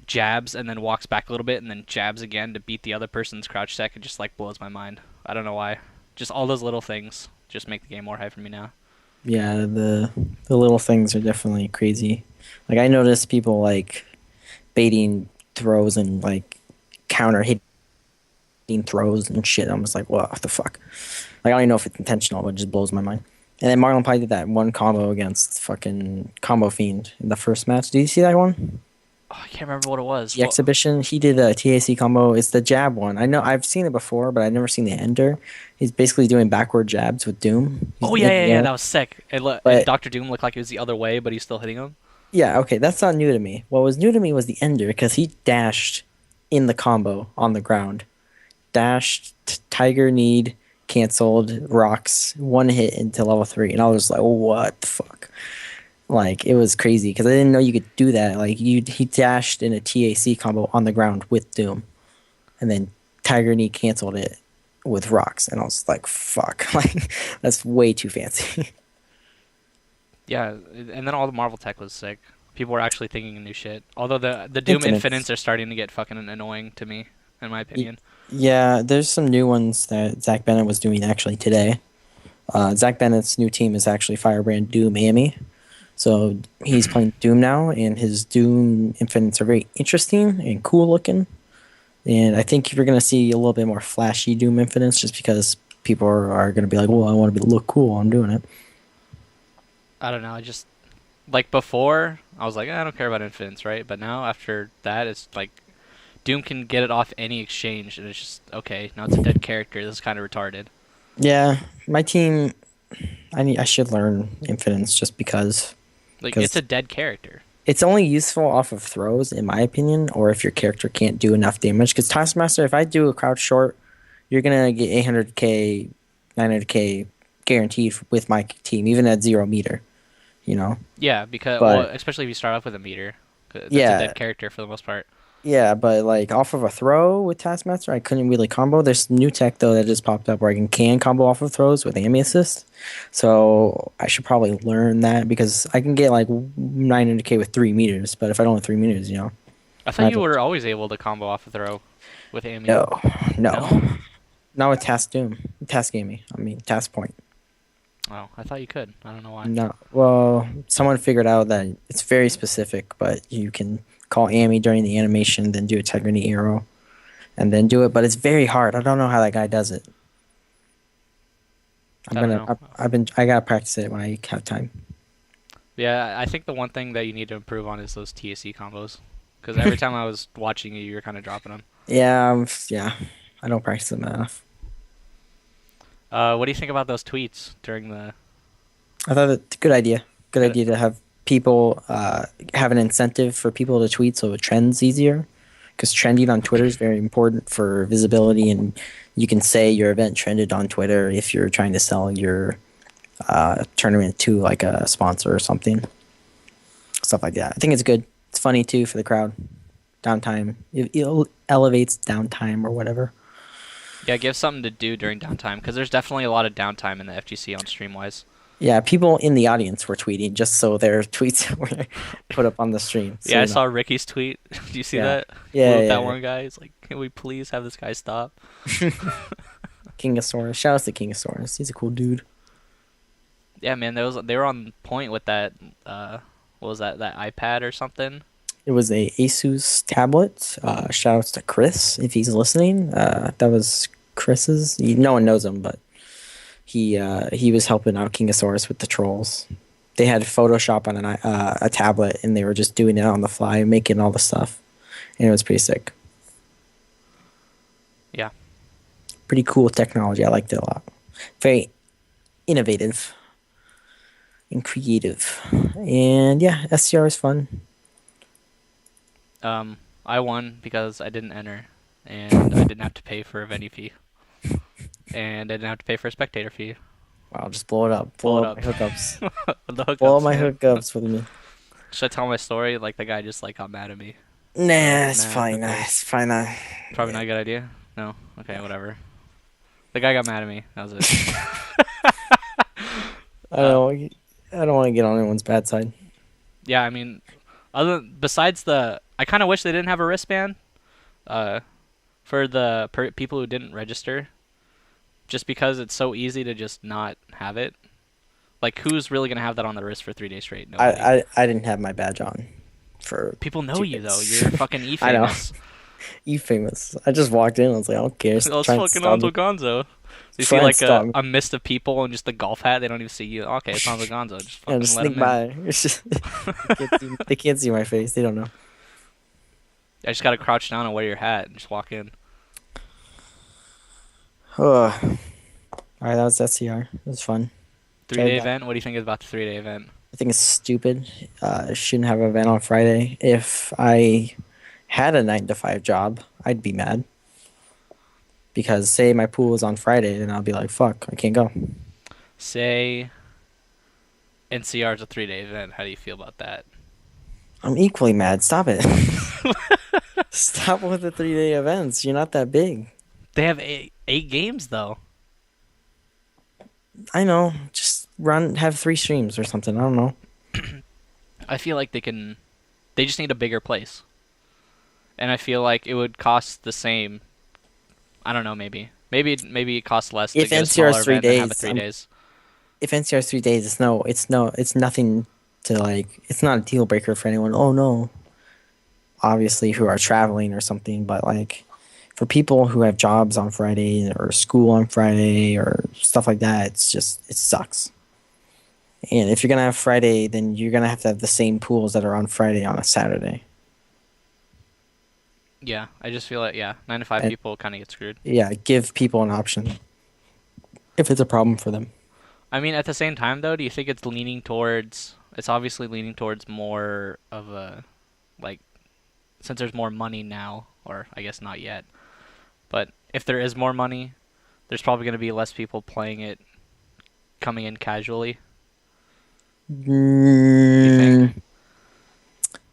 Speaker 1: jabs and then walks back a little bit and then jabs again to beat the other person's crouch tech. It just like blows my mind. I don't know why. Just all those little things just make the game more hype for me now.
Speaker 2: Yeah, the little things are definitely crazy. Like I noticed people like baiting throws and like counter hitting throws and shit. I'm just like, what the fuck? Like I don't even know if it's intentional, but it just blows my mind. And then Marlon Pie did that one combo against fucking Combo Fiend in the first match. Did you see that one?
Speaker 1: Oh, I can't remember what it was.
Speaker 2: The exhibition, he did a TAC combo. It's the jab one. I know I've seen it before, but I've never seen the ender. He's basically doing backward jabs with Doom.
Speaker 1: Oh yeah, that was sick. And Doctor Doom looked like it was the other way, but he's still hitting him.
Speaker 2: Yeah, okay, that's not new to me. What was new to me was the ender because he dashed in the combo on the ground, dashed Tiger Need, canceled rocks, one hit into level 3, and I was like, what the fuck? Like, it was crazy because I didn't know you could do that. Like, he dashed in a TAC combo on the ground with Doom, and then Tiger Knee canceled it with rocks, and I was like, fuck. Like, that's way too fancy.
Speaker 1: Yeah, and then all the Marvel tech was sick. People were actually thinking of new shit. Although the Doom Infinites are starting to get fucking annoying to me, in my opinion.
Speaker 2: Yeah, there's some new ones that Zach Bennett was doing actually today. Zach Bennett's new team is actually Firebrand Doom Amy. So he's playing Doom now, and his Doom Infinites are very interesting and cool looking. And I think you're going to see a little bit more flashy Doom Infinites just because people are going to be like, well, I want to look cool while I'm doing it.
Speaker 1: I don't know. I just, like before, I was like, I don't care about Infinites, right? But now after that, it's like Doom can get it off any exchange, and it's just, okay, now it's a dead character. This is kind of retarded.
Speaker 2: Yeah, my team, I should learn Infinites just because.
Speaker 1: Like, it's a dead character. It's
Speaker 2: only useful off of throws, in my opinion, or if your character can't do enough damage. Because Taskmaster, if I do a crouch short, you're going to get 800k, 900k guaranteed with my team, even at 0 meter, you know?
Speaker 1: Yeah, because especially if you start off with a meter. That's a dead character for the most part.
Speaker 2: Yeah, but like off of a throw with Taskmaster, I couldn't really combo. There's new tech though that just popped up where I can combo off of throws with Amy Assist. So I should probably learn that because I can get like 900k with 3 meters, but if I don't have 3 meters, you know.
Speaker 1: I thought you were always able to combo off a throw with Amy.
Speaker 2: No. Not with Task Doom. Task Amy. I mean Task Point.
Speaker 1: Oh, I thought you could. I don't know why.
Speaker 2: No. Well, someone figured out that it's very specific, but you can call Amy during the animation, then do a Integrity Arrow, and then do it. But it's very hard. I don't know how that guy does it. I gotta practice it when I have time.
Speaker 1: Yeah, I think the one thing that you need to improve on is those TSC combos, because every time I was watching you were kind of dropping them.
Speaker 2: Yeah. I don't practice them enough.
Speaker 1: What do you think about those tweets during the?
Speaker 2: I thought it's a good idea. Good idea to have people have an incentive for people to tweet so it trends easier, because trending on Twitter is very important for visibility, and you can say your event trended on Twitter if you're trying to sell your tournament to like a sponsor or something, stuff like that. I think it's good. It's funny too for the crowd. Downtime, it elevates downtime or whatever.
Speaker 1: Yeah, give something to do during downtime, because there's definitely a lot of downtime in the FGC on Streamwise.
Speaker 2: Yeah, people in the audience were tweeting just so their tweets were put up on the stream. So,
Speaker 1: yeah, I saw Ricky's tweet. Do you see that?
Speaker 2: Yeah,
Speaker 1: that one guy. He's like, can we please have this guy stop?
Speaker 2: Kingosaurus. Shout out to Kingosaurus. He's a cool dude.
Speaker 1: Yeah, man, they were on point with that. What was that? That iPad or something?
Speaker 2: It was a Asus tablet. Shout outs to Chris if he's listening. That was Chris's. No one knows him, but he was helping out Kingosaurus with the trolls. They had Photoshop on a tablet, and they were just doing it on the fly, making all the stuff, and it was pretty sick.
Speaker 1: Yeah.
Speaker 2: Pretty cool technology. I liked it a lot. Very innovative and creative, and yeah, SCR is fun.
Speaker 1: I won because I didn't enter, and I didn't have to pay for a venue fee, and I didn't have to pay for a spectator fee.
Speaker 2: Wow, just blow it up.
Speaker 1: Blow
Speaker 2: Blow
Speaker 1: it
Speaker 2: up my hookups.
Speaker 1: The hookups,
Speaker 2: Blow up my
Speaker 1: man.
Speaker 2: hookups with me.
Speaker 1: Should I tell my story? Like the guy just like got mad at me.
Speaker 2: Nah, it's
Speaker 1: Nah,
Speaker 2: fine.
Speaker 1: okay.
Speaker 2: It's fine.
Speaker 1: Probably not a good idea. No. Okay, whatever. The guy got mad at me. That was it.
Speaker 2: I don't want to get on anyone's bad side.
Speaker 1: Yeah, I mean, besides I kind of wish they didn't have a wristband. For the people who didn't register, just because it's so easy to just not have it. Like, who's really gonna have that on the wrist for 3 days straight? Nobody.
Speaker 2: I didn't have my badge on for
Speaker 1: People know
Speaker 2: 2
Speaker 1: you though.
Speaker 2: days.
Speaker 1: You're fucking
Speaker 2: I know.
Speaker 1: famous.
Speaker 2: famous. I just walked in. I was like, I don't care.
Speaker 1: That's
Speaker 2: Try and
Speaker 1: fucking
Speaker 2: stop
Speaker 1: Honzo
Speaker 2: me.
Speaker 1: Gonzo. You
Speaker 2: Try
Speaker 1: see
Speaker 2: and
Speaker 1: like
Speaker 2: stop me.
Speaker 1: a mist of people and just the golf hat. They don't even see you. Okay, it's Honzo Gonzo. Just
Speaker 2: Yeah,
Speaker 1: fucking
Speaker 2: just
Speaker 1: let
Speaker 2: sneak
Speaker 1: him in.
Speaker 2: by. It's just, they can't see my face. They don't know.
Speaker 1: I just gotta crouch down and wear your hat and just walk in.
Speaker 2: All right, that was SCR. It was fun.
Speaker 1: 3-day
Speaker 2: that.
Speaker 1: event. What do you think about the 3-day event?
Speaker 2: I think it's stupid. I shouldn't have an event on Friday. If I had a 9 to 5 job, I'd be mad. Because say my pool is on Friday, then I'll be like, fuck, I can't go.
Speaker 1: Say NCR is a 3-day event. How do you feel about that?
Speaker 2: I'm equally mad. Stop it. Stop with the 3-day events. You're not that big.
Speaker 1: They have eight games though.
Speaker 2: I know. Just have 3 streams or something. I don't know.
Speaker 1: I feel like they just need a bigger place. And I feel like it would cost the same. I don't know, maybe it costs less to
Speaker 2: If
Speaker 1: get a
Speaker 2: NCR is
Speaker 1: smaller
Speaker 2: 3
Speaker 1: event than have it
Speaker 2: days,
Speaker 1: 3 days.
Speaker 2: If NCR is 3 days, it's nothing to like. It's not a deal breaker for anyone. Oh no. Obviously, who are traveling or something, but like for people who have jobs on Friday or school on Friday or stuff like that, it sucks. And if you're gonna have Friday, then you're gonna have to have the same pools that are on Friday on a Saturday.
Speaker 1: Yeah, I just feel like 9 to 5
Speaker 2: And-
Speaker 1: people kind of get screwed.
Speaker 2: Yeah, give people an option if it's a problem for them.
Speaker 1: I mean, at the same time though, do you think it's obviously leaning towards more of a like since there's more money now, or I guess not yet. But if there is more money, there's probably going to be less people playing it coming in casually. You think?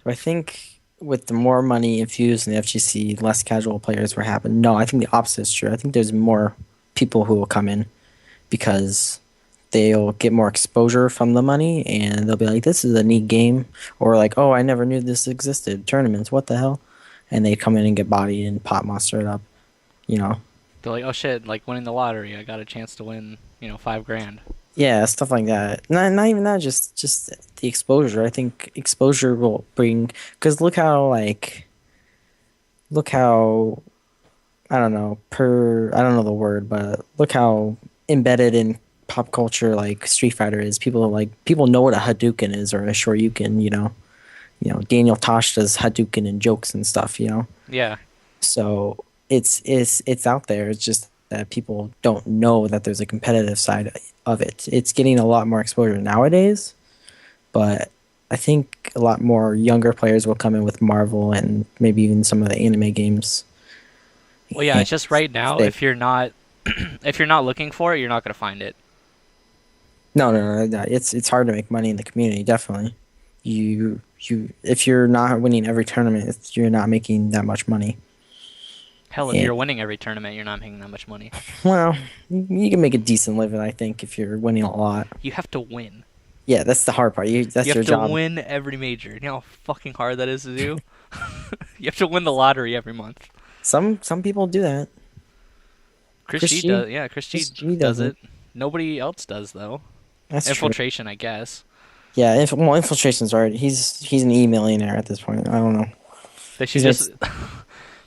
Speaker 2: Do I think with the more money infused in the FGC, less casual players will happen? No, I think the opposite is true. I think there's more people who will come in because they'll get more exposure from the money and they'll be like, this is a neat game. Or like, oh, I never knew this existed. Tournaments, what the hell? And they come in and get bodied and pot monster it up, you know?
Speaker 1: They're like, oh shit, like winning the lottery, I got a chance to win, $5,000.
Speaker 2: Yeah, stuff like that. Not even that, just the exposure. I think exposure will bring, because look how I don't know the word, but look how embedded in pop culture like Street Fighter is. People know what a Hadouken is or a Shoryuken, Daniel Tosh does Hadouken and jokes and stuff,
Speaker 1: Yeah.
Speaker 2: So it's out there. It's just that people don't know that there's a competitive side of it. It's getting a lot more exposure nowadays, but I think a lot more younger players will come in with Marvel and maybe even some of the anime games.
Speaker 1: Well, yeah, it's just right now,
Speaker 2: They-
Speaker 1: if you're not looking for it, you're not going to find it.
Speaker 2: No. It's hard to make money in the community. Definitely, you if you're not winning every tournament, you're not making that much money.
Speaker 1: Hell, if
Speaker 2: Yeah.
Speaker 1: you're winning every tournament, you're not making that much money.
Speaker 2: Well, you can make a decent living, I think, if you're winning a lot.
Speaker 1: You have to win.
Speaker 2: Yeah, that's the hard part. That's
Speaker 1: You
Speaker 2: your
Speaker 1: have to
Speaker 2: job.
Speaker 1: win every major. You know how fucking hard that is to do? You have to win the lottery every month.
Speaker 2: Some people do that.
Speaker 1: Chris
Speaker 2: Chris
Speaker 1: G
Speaker 2: G?
Speaker 1: does. Yeah, Chris
Speaker 2: Chris
Speaker 1: G
Speaker 2: G
Speaker 1: does
Speaker 2: does
Speaker 1: it. Nobody else does though.
Speaker 2: That's true.
Speaker 1: Infiltration, I guess.
Speaker 2: Yeah, Infiltration's already. He's an e-millionaire at this point. I don't know.
Speaker 1: They should
Speaker 2: He's
Speaker 1: just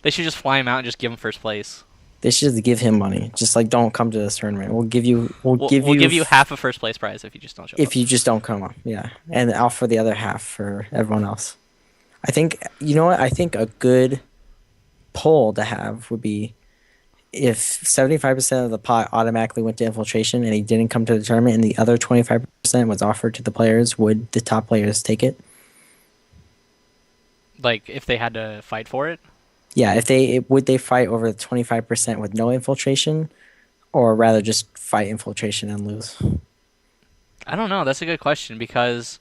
Speaker 1: they should just fly him out and just give him first place.
Speaker 2: They should just give him money. Just like, don't come to this tournament. We'll give you.
Speaker 1: We'll give you half a first place prize if you just don't show up.
Speaker 2: If you just don't come up, yeah, and I'll for the other half for everyone else. I think you know what? I think a good poll to have would be if 75% of the pot automatically went to Infiltration and he didn't come to the tournament, and the other 25% was offered to the players. Would the top players take it?
Speaker 1: Like if they had to fight for it.
Speaker 2: Yeah, would they fight over the 25% with no Infiltration, or rather just fight Infiltration and lose?
Speaker 1: I don't know. That's a good question because,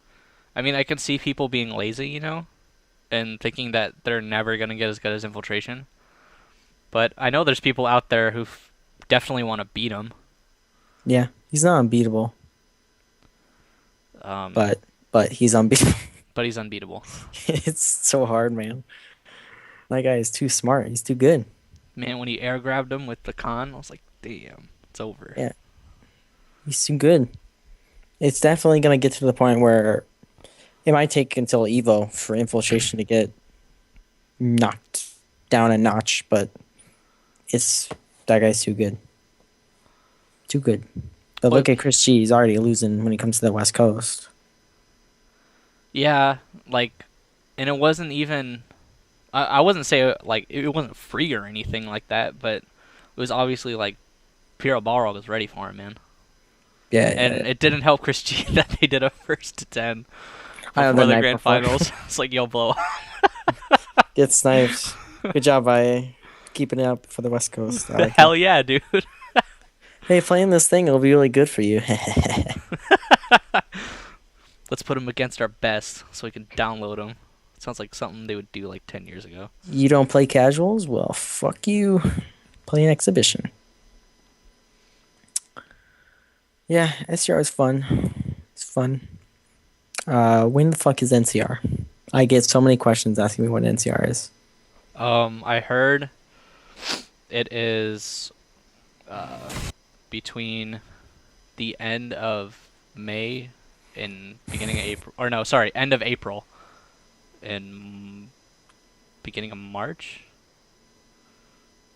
Speaker 1: I mean, I can see people being lazy, you know, and thinking that they're never gonna get as good as Infiltration. But I know there's people out there who definitely want to beat him.
Speaker 2: Yeah, he's not unbeatable. But he's unbeatable.
Speaker 1: But he's unbeatable.
Speaker 2: It's so hard, man. That guy is too smart. He's too good.
Speaker 1: Man, when he air grabbed him with the con, I was like, damn, it's over.
Speaker 2: Yeah. He's too good. It's definitely going to get to the point where it might take until Evo for Infiltration to get knocked down a notch, but that guy's too good. Too good. But look at Chris G. He's already losing when he comes to the West Coast.
Speaker 1: Yeah, like, and it wasn't even... I wouldn't say, like, it wasn't free or anything like that, but it was obviously, like, Piero Balrog was ready for him, man.
Speaker 2: Yeah,
Speaker 1: and it didn't help Chris G that they did a 1st to 10
Speaker 2: before
Speaker 1: the grand finals. It's like, yo, blow.
Speaker 2: Get sniped. Good job, IA. Keeping it up for the West Coast. Like
Speaker 1: Hell yeah, dude.
Speaker 2: Hey, playing this thing, it'll be really good for you.
Speaker 1: Let's put him against our best so we can download him. Sounds like something they would do like 10 years ago.
Speaker 2: You don't play casuals? Well, fuck you. Play an exhibition. Yeah, SCR is fun. It's fun. When the fuck is NCR? I get so many questions asking me what NCR is.
Speaker 1: I heard it is between the end of May and beginning of April. Or no, sorry, end of April and beginning of March?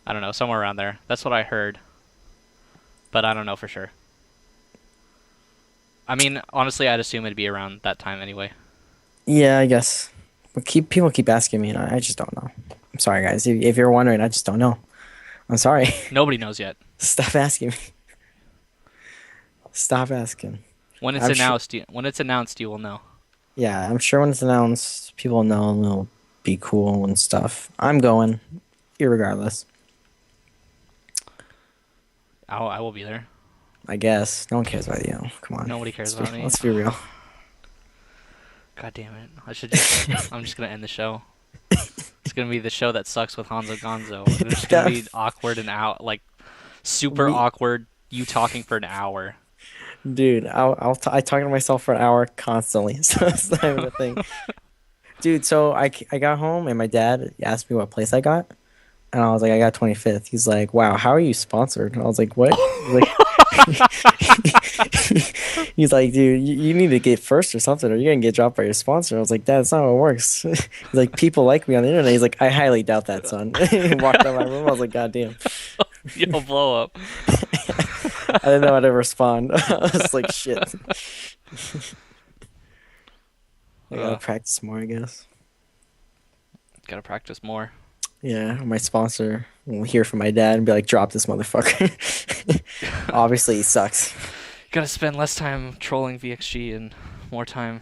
Speaker 1: I don't know, somewhere around there. That's what I heard. But I don't know for sure. I mean, honestly, I'd assume it'd be around that time anyway.
Speaker 2: Yeah, I guess. But people keep asking me, and I just don't know. I'm sorry, guys. If you're wondering, I just don't know. I'm sorry.
Speaker 1: Nobody knows yet.
Speaker 2: Stop asking me. Stop asking.
Speaker 1: When it's announced, you will know.
Speaker 2: Yeah, I'm sure when it's announced, people know and it'll be cool and stuff. I'm going, irregardless.
Speaker 1: I will be there.
Speaker 2: I guess. No one cares about you. Come on.
Speaker 1: Nobody cares about me.
Speaker 2: Let's be real.
Speaker 1: God damn it. I'm just going to end the show. It's going to be the show that sucks with Honzo Gonzo. It's just going to be awkward and super awkward, you talking for an hour.
Speaker 2: Dude, I talk to myself for an hour constantly, so it's not even a thing. Dude, so I got home and my dad asked me what place I got, and I was like, I got 25th. He's like, wow, how are you sponsored? And I was like, what? He's like, dude, you need to get first or something, or you're gonna get dropped by your sponsor. I was like, Dad, that's not how it works. He's like, people like me on the internet. He's like, I highly doubt that, son. He walked out of my room. I was like, God damn.
Speaker 1: You'll blow up.
Speaker 2: I didn't know how to respond. I was like, shit. I gotta practice more, I guess.
Speaker 1: Gotta practice more.
Speaker 2: Yeah, my sponsor will hear from my dad and be like, drop this motherfucker. Obviously, he sucks.
Speaker 1: Gotta spend less time trolling VXG and more time.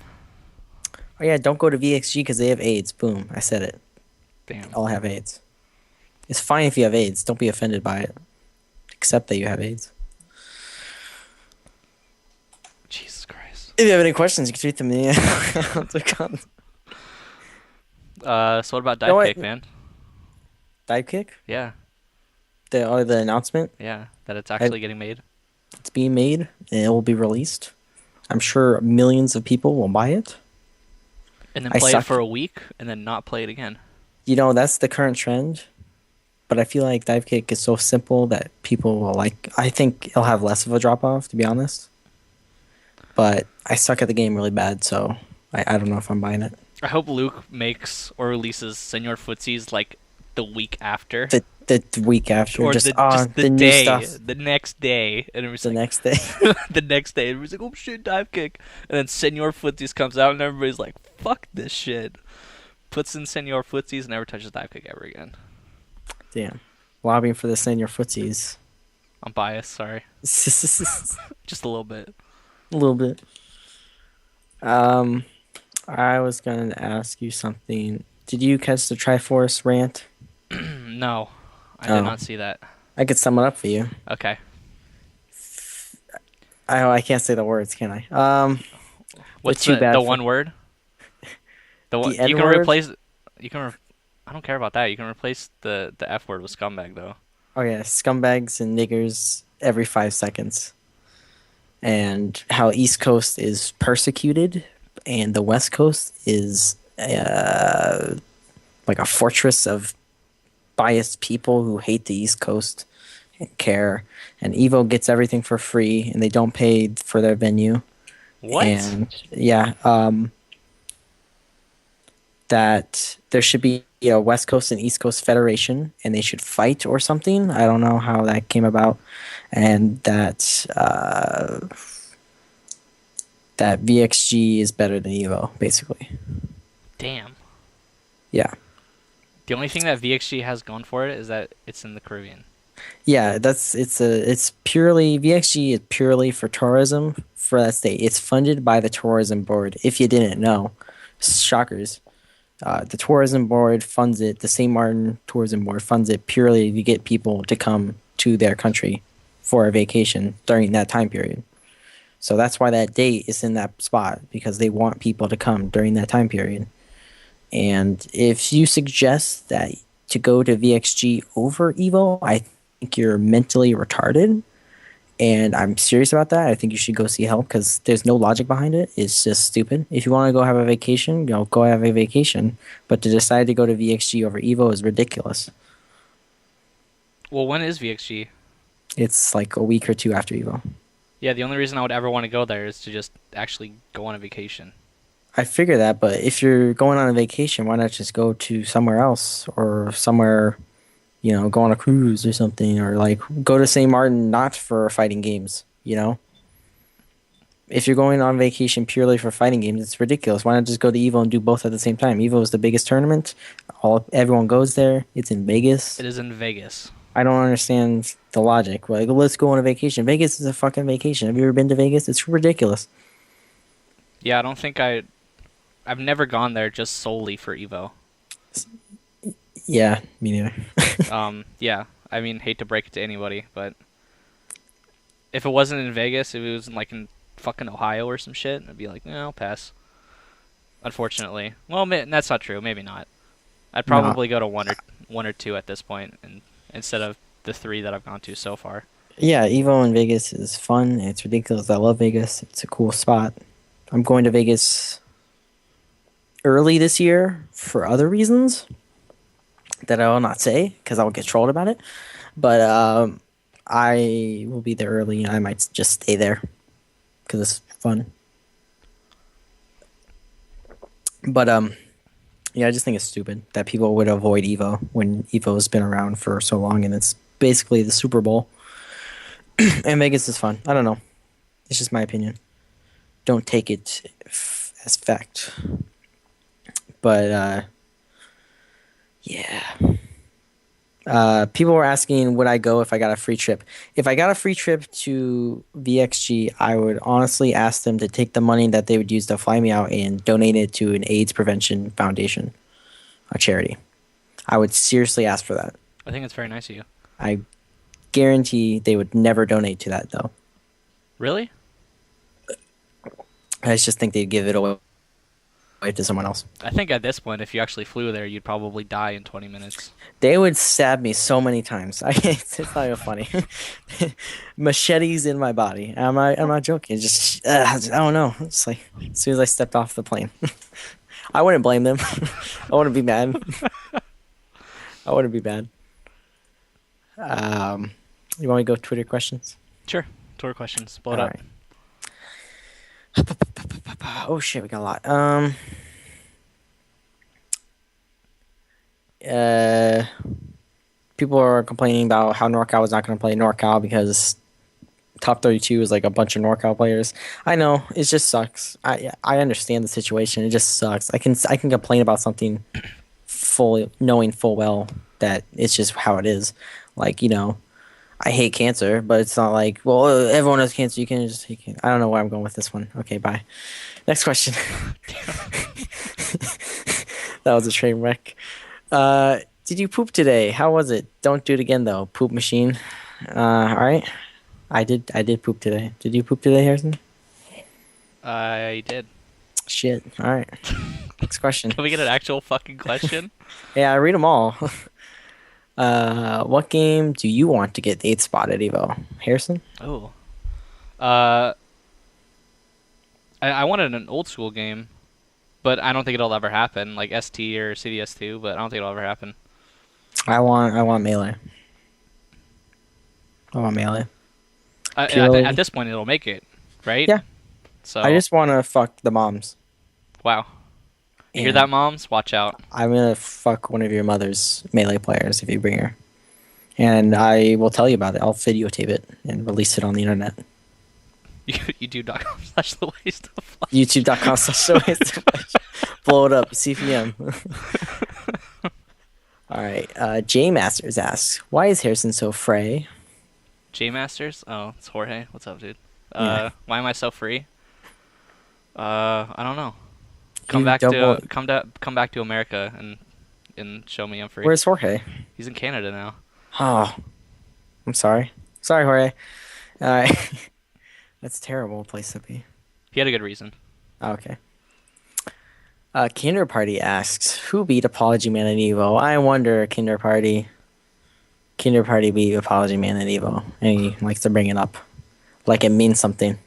Speaker 2: Oh, yeah, don't go to VXG because they have AIDS. Boom, I said it.
Speaker 1: Damn.
Speaker 2: They all have AIDS. It's fine if you have AIDS. Don't be offended by it. Accept that you have AIDS.
Speaker 1: Jesus Christ.
Speaker 2: If you have any questions, you can tweet them to me.
Speaker 1: So what about Dive Kick, man?
Speaker 2: Dive Kick?
Speaker 1: Yeah.
Speaker 2: The announcement?
Speaker 1: Yeah, that it's actually getting made.
Speaker 2: It's being made, and it will be released. I'm sure millions of people will buy it.
Speaker 1: And then play it for a week, and then not play it again.
Speaker 2: You know, that's the current trend. But I feel like Dive Kick is so simple that people will like... I think it'll have less of a drop-off, to be honest. but I suck at the game really bad, so I don't know if I'm buying it.
Speaker 1: I hope Luke makes or releases Senor Footsies like the week after.
Speaker 2: The week after,
Speaker 1: Or
Speaker 2: just
Speaker 1: the
Speaker 2: new
Speaker 1: day,
Speaker 2: stuff.
Speaker 1: the next day, and it was
Speaker 2: The
Speaker 1: like
Speaker 2: next day.
Speaker 1: the next day, and it was like, oh shit, dive kick, and then Senor Footsies comes out, and everybody's like, fuck this shit. Puts in Senor Footsies, never touches dive kick ever again.
Speaker 2: Damn, lobbying for the senior footsies.
Speaker 1: I'm biased, sorry, just a little bit.
Speaker 2: A little bit. I was gonna ask you something. Did you catch the Triforce rant?
Speaker 1: No, I did not see that.
Speaker 2: I could sum it up for you.
Speaker 1: Okay.
Speaker 2: I can't say the words, can I?
Speaker 1: What's
Speaker 2: too bad
Speaker 1: the
Speaker 2: for-
Speaker 1: one word? The one you can
Speaker 2: N-word?
Speaker 1: replace. I don't care about that. You can replace the F word with scumbag though.
Speaker 2: Oh yeah, scumbags and niggers every 5 seconds. And how East Coast is persecuted and the West Coast is like a fortress of biased people who hate the East Coast and care. And Evo gets everything for free and they don't pay for their venue.
Speaker 1: What?
Speaker 2: And yeah, that there should be a West Coast and East Coast Federation, and they should fight or something. I don't know how that came about, and that that VXG is better than Evo, basically.
Speaker 1: Damn.
Speaker 2: Yeah,
Speaker 1: The only thing that VXG has going for it is that it's in the Caribbean.
Speaker 2: yeah. It's purely VXG is purely for tourism for that state. It's funded by the tourism board. If you didn't know, shockers. The tourism board funds it. The St. Martin tourism board funds it purely to get people to come to their country for a vacation during that time period. So that's why that date is in that spot, because they want people to come during that time period. And if you suggest that to go to VXG over Evo, I think you're mentally retarded. And I'm serious about that. I think you should go see help because there's no logic behind it. It's just stupid. If you want to go have a vacation, go have a vacation. But to decide to go to VXG over Evo is ridiculous.
Speaker 1: Well, when is VXG?
Speaker 2: It's like a week or two after Evo.
Speaker 1: Yeah, the only reason I would ever want to go there is to just actually go on a vacation.
Speaker 2: I figure that, but if you're going on a vacation, why not just go to somewhere else or somewhere, go on a cruise or something, or like go to St. Martin not for fighting games, If you're going on vacation purely for fighting games, it's ridiculous. Why not just go to Evo and do both at the same time? Evo is the biggest tournament. Everyone goes there. It's in Vegas.
Speaker 1: It is in Vegas.
Speaker 2: I don't understand the logic. Like, let's go on a vacation. Vegas is a fucking vacation. Have you ever been to Vegas? It's ridiculous.
Speaker 1: Yeah, I don't think I've never gone there just solely for Evo.
Speaker 2: Yeah, me neither.
Speaker 1: Yeah, I mean, hate to break it to anybody, but if it wasn't in Vegas, if it was in fucking Ohio or some shit, I'd be like, I'll pass. Unfortunately. Well, that's not true. Maybe not. I'd probably go to one or two at this point, and instead of the 3 that I've gone to so far.
Speaker 2: Yeah, Evo in Vegas is fun. It's ridiculous. I love Vegas. It's a cool spot. I'm going to Vegas early this year for other reasons that I will not say because I'll get trolled about it. But I will be there early, and I might just stay there because it's fun. But yeah, I just think it's stupid that people would avoid Evo when Evo's been around for so long, and it's basically the Super Bowl. And Vegas is fun. I don't know. It's just my opinion. Don't take it as fact. But yeah. People were asking, would I go if I got a free trip? If I got a free trip to VXG, I would honestly ask them to take the money that they would use to fly me out and donate it to an AIDS prevention foundation, a charity. I would seriously ask for that.
Speaker 1: I think it's very nice of you.
Speaker 2: I guarantee they would never donate to that, though.
Speaker 1: Really?
Speaker 2: I just think they'd give it away to someone else.
Speaker 1: I think at this point, if you actually flew there, you'd probably die in 20 minutes.
Speaker 2: They would stab me so many times. It's not even funny. Machetes in my body. I'm not joking. It's just I don't know. It's like as soon as I stepped off the plane, I wouldn't blame them. I wouldn't be mad. I wouldn't be mad. You want me to go Twitter questions?
Speaker 1: Sure. Twitter questions. Blow it
Speaker 2: All
Speaker 1: up.
Speaker 2: right. Oh shit, we got a lot. Uh, People are complaining about how NorCal was not going to play NorCal because top 32 is like a bunch of NorCal players. I know it just sucks. I understand the situation. It just sucks. I can complain about something full knowing full well that it's just how it is. Like I hate cancer, but it's not like well everyone has cancer. You can just hate cancer. I don't know where I'm going with this one. Okay, bye. Next question. That was a train wreck. Did you poop today? How was it? Don't do it again though. Poop machine. All right. I did. I did poop today. Did you poop today, Harrison?
Speaker 1: I did.
Speaker 2: Shit. All right. Next question.
Speaker 1: Can we get an actual fucking question?
Speaker 2: Yeah, I read them all. What game do you want to get the 8th spot at Evo? Harrison?
Speaker 1: Oh. I wanted an old school game, but I don't think it'll ever happen. Like ST or CDS2, but I don't think it'll ever happen.
Speaker 2: I want Melee. I want Melee.
Speaker 1: At this point, it'll make it, right?
Speaker 2: Yeah.
Speaker 1: So
Speaker 2: I just want to fuck the moms.
Speaker 1: wow. You hear
Speaker 2: And
Speaker 1: that, moms? Watch out.
Speaker 2: I'm gonna fuck one of your mother's Melee players if you bring her. And I will tell you about it. I'll videotape it and release it on the internet.
Speaker 1: YouTube.com/the waste of flesh.
Speaker 2: YouTube.com/the blow it up. CPM. All right. J Masters asks, why is Harrison so fray?
Speaker 1: J Masters? Oh, it's Jorge. What's up, dude?
Speaker 2: Yeah.
Speaker 1: Why am I so free? I don't know. Come
Speaker 2: You
Speaker 1: back
Speaker 2: double-
Speaker 1: to come back to America and show me I'm free.
Speaker 2: Where's Jorge?
Speaker 1: He's in Canada now.
Speaker 2: Oh, I'm sorry. Sorry, Jorge. All right. That's a terrible place to be.
Speaker 1: He had a good reason.
Speaker 2: Oh, okay. Kinder Party asks, who beat Apology Man at Evo? I wonder, Kinder Party. Kinder Party beat Apology Man at Evo. And he likes to bring it up. Like it means something.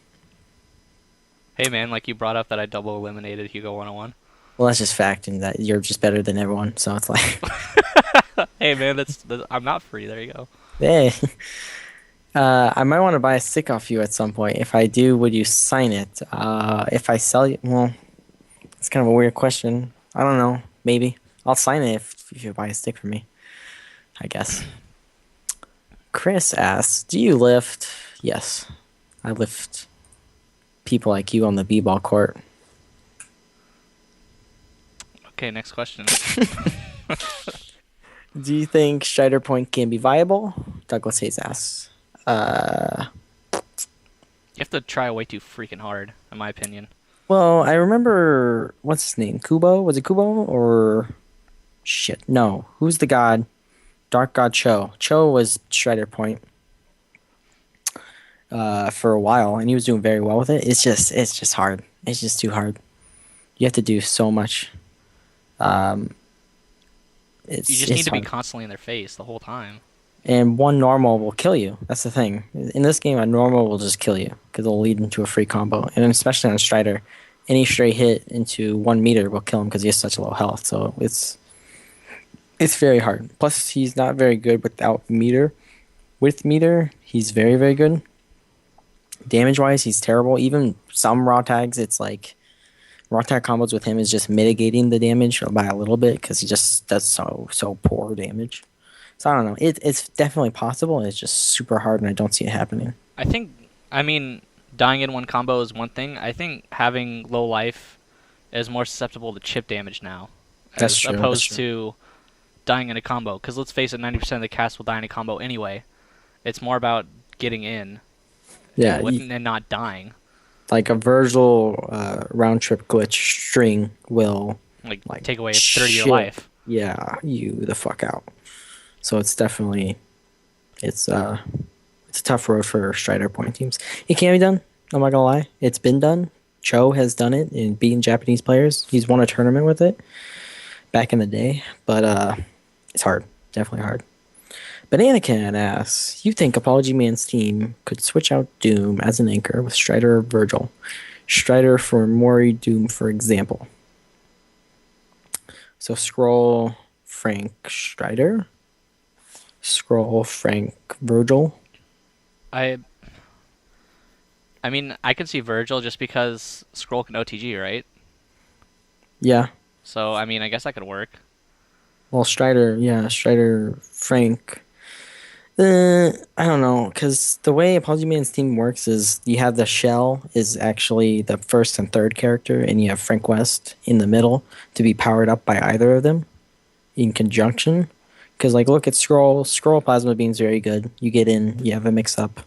Speaker 1: Hey man, like you brought up that I double eliminated Hugo 101.
Speaker 2: Well, that's just fact, and that you're just better than everyone. So it's like,
Speaker 1: Hey man, that's I'm not free. There you go.
Speaker 2: hey. I might want to buy a stick off you at some point. If I do, would you sign it? If I sell you, well, it's kind of a weird question. I don't know. Maybe I'll sign it if you buy a stick for me. I guess. Chris asks, "Do you lift?" Yes, I lift people like you on the b-ball court.
Speaker 1: Okay, next question.
Speaker 2: Do you think Strider Point can be viable? Douglas Hayes asks.
Speaker 1: You have to try way too freaking hard, in my opinion.
Speaker 2: Well, I remember what's his name? Kubo? Was it Kubo or shit? No. Who's the god? Dark God Cho. Cho was Strider Point for a while, and he was doing very well with it. It's just hard. It's just too hard. You have to do so much.
Speaker 1: You just need to be
Speaker 2: hard.
Speaker 1: constantly in their face the whole time.
Speaker 2: And one normal will kill you. That's the thing. In this game, a normal will just kill you because it'll lead into a free combo. And especially on Strider, any stray hit into 1 meter will kill him because he has such low health. So it's very hard. Plus, he's not very good without meter. With meter, he's very, very good. Damage-wise, he's terrible. Even some raw tags, it's like raw tag combos with him is just mitigating the damage by a little bit because he just does so poor damage. So I don't know. It's definitely possible. It's just super hard, and I don't see it happening.
Speaker 1: I mean, dying in one combo is one thing. I think having low life is more susceptible to chip damage now.
Speaker 2: That's true.
Speaker 1: Opposed to dying in a combo. Because let's face it, 90% of the cast will die in a combo anyway. It's more about getting in and not dying.
Speaker 2: Like a Virgil round trip glitch string will
Speaker 1: Like take away a third of your life.
Speaker 2: Yeah, you the fuck out. So it's definitely it's a tough road for Strider Point teams. It can be done. I'm not gonna lie. It's been done. Cho has done it in beating Japanese players. He's won a tournament with it back in the day. But it's hard. Definitely hard. Bananacan asks, you think Apology Man's team could switch out Doom as an anchor with Strider or Virgil? Strider for Mori Doom, for example. So scroll Frank Strider. Scroll Frank Virgil.
Speaker 1: I mean, I can see Virgil just because Scroll can OTG, right?
Speaker 2: Yeah.
Speaker 1: So, I mean, I guess that could work.
Speaker 2: Well, Strider, Frank. I don't know, because the way Apology Man's team works is you have the Shell is actually the first and third character, and you have Frank West in the middle to be powered up by either of them in conjunction. Because, like, look at Scroll. Scroll Plasma Beam's very good. You get in, you have a mix-up.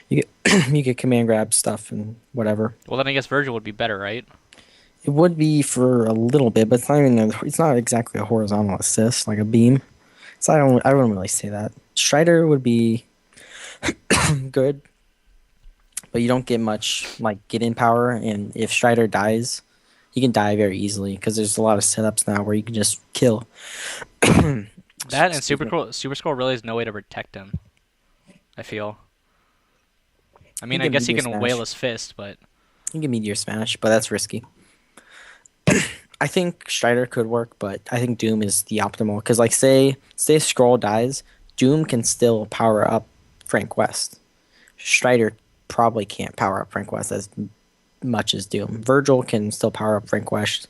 Speaker 2: You get, you get command grab stuff and whatever.
Speaker 1: Well, then I guess Virgil would be better, right?
Speaker 2: It would be for a little bit, but it's not exactly a horizontal assist like a beam. So I wouldn't really say that. Strider would be good, but you don't get much like get in power. And if Strider dies, he can die very easily because there's a lot of setups now where you can just kill.
Speaker 1: That and Super Scroll really has no way to protect him. I feel. I mean, I guess he can wail his fist, but
Speaker 2: he can Meteor Smash, but that's risky. I think Strider could work, but I think Doom is the optimal because, like, say Scroll dies, Doom can still power up Frank West. Strider probably can't power up Frank West as much as Doom. Virgil can still power up Frank West,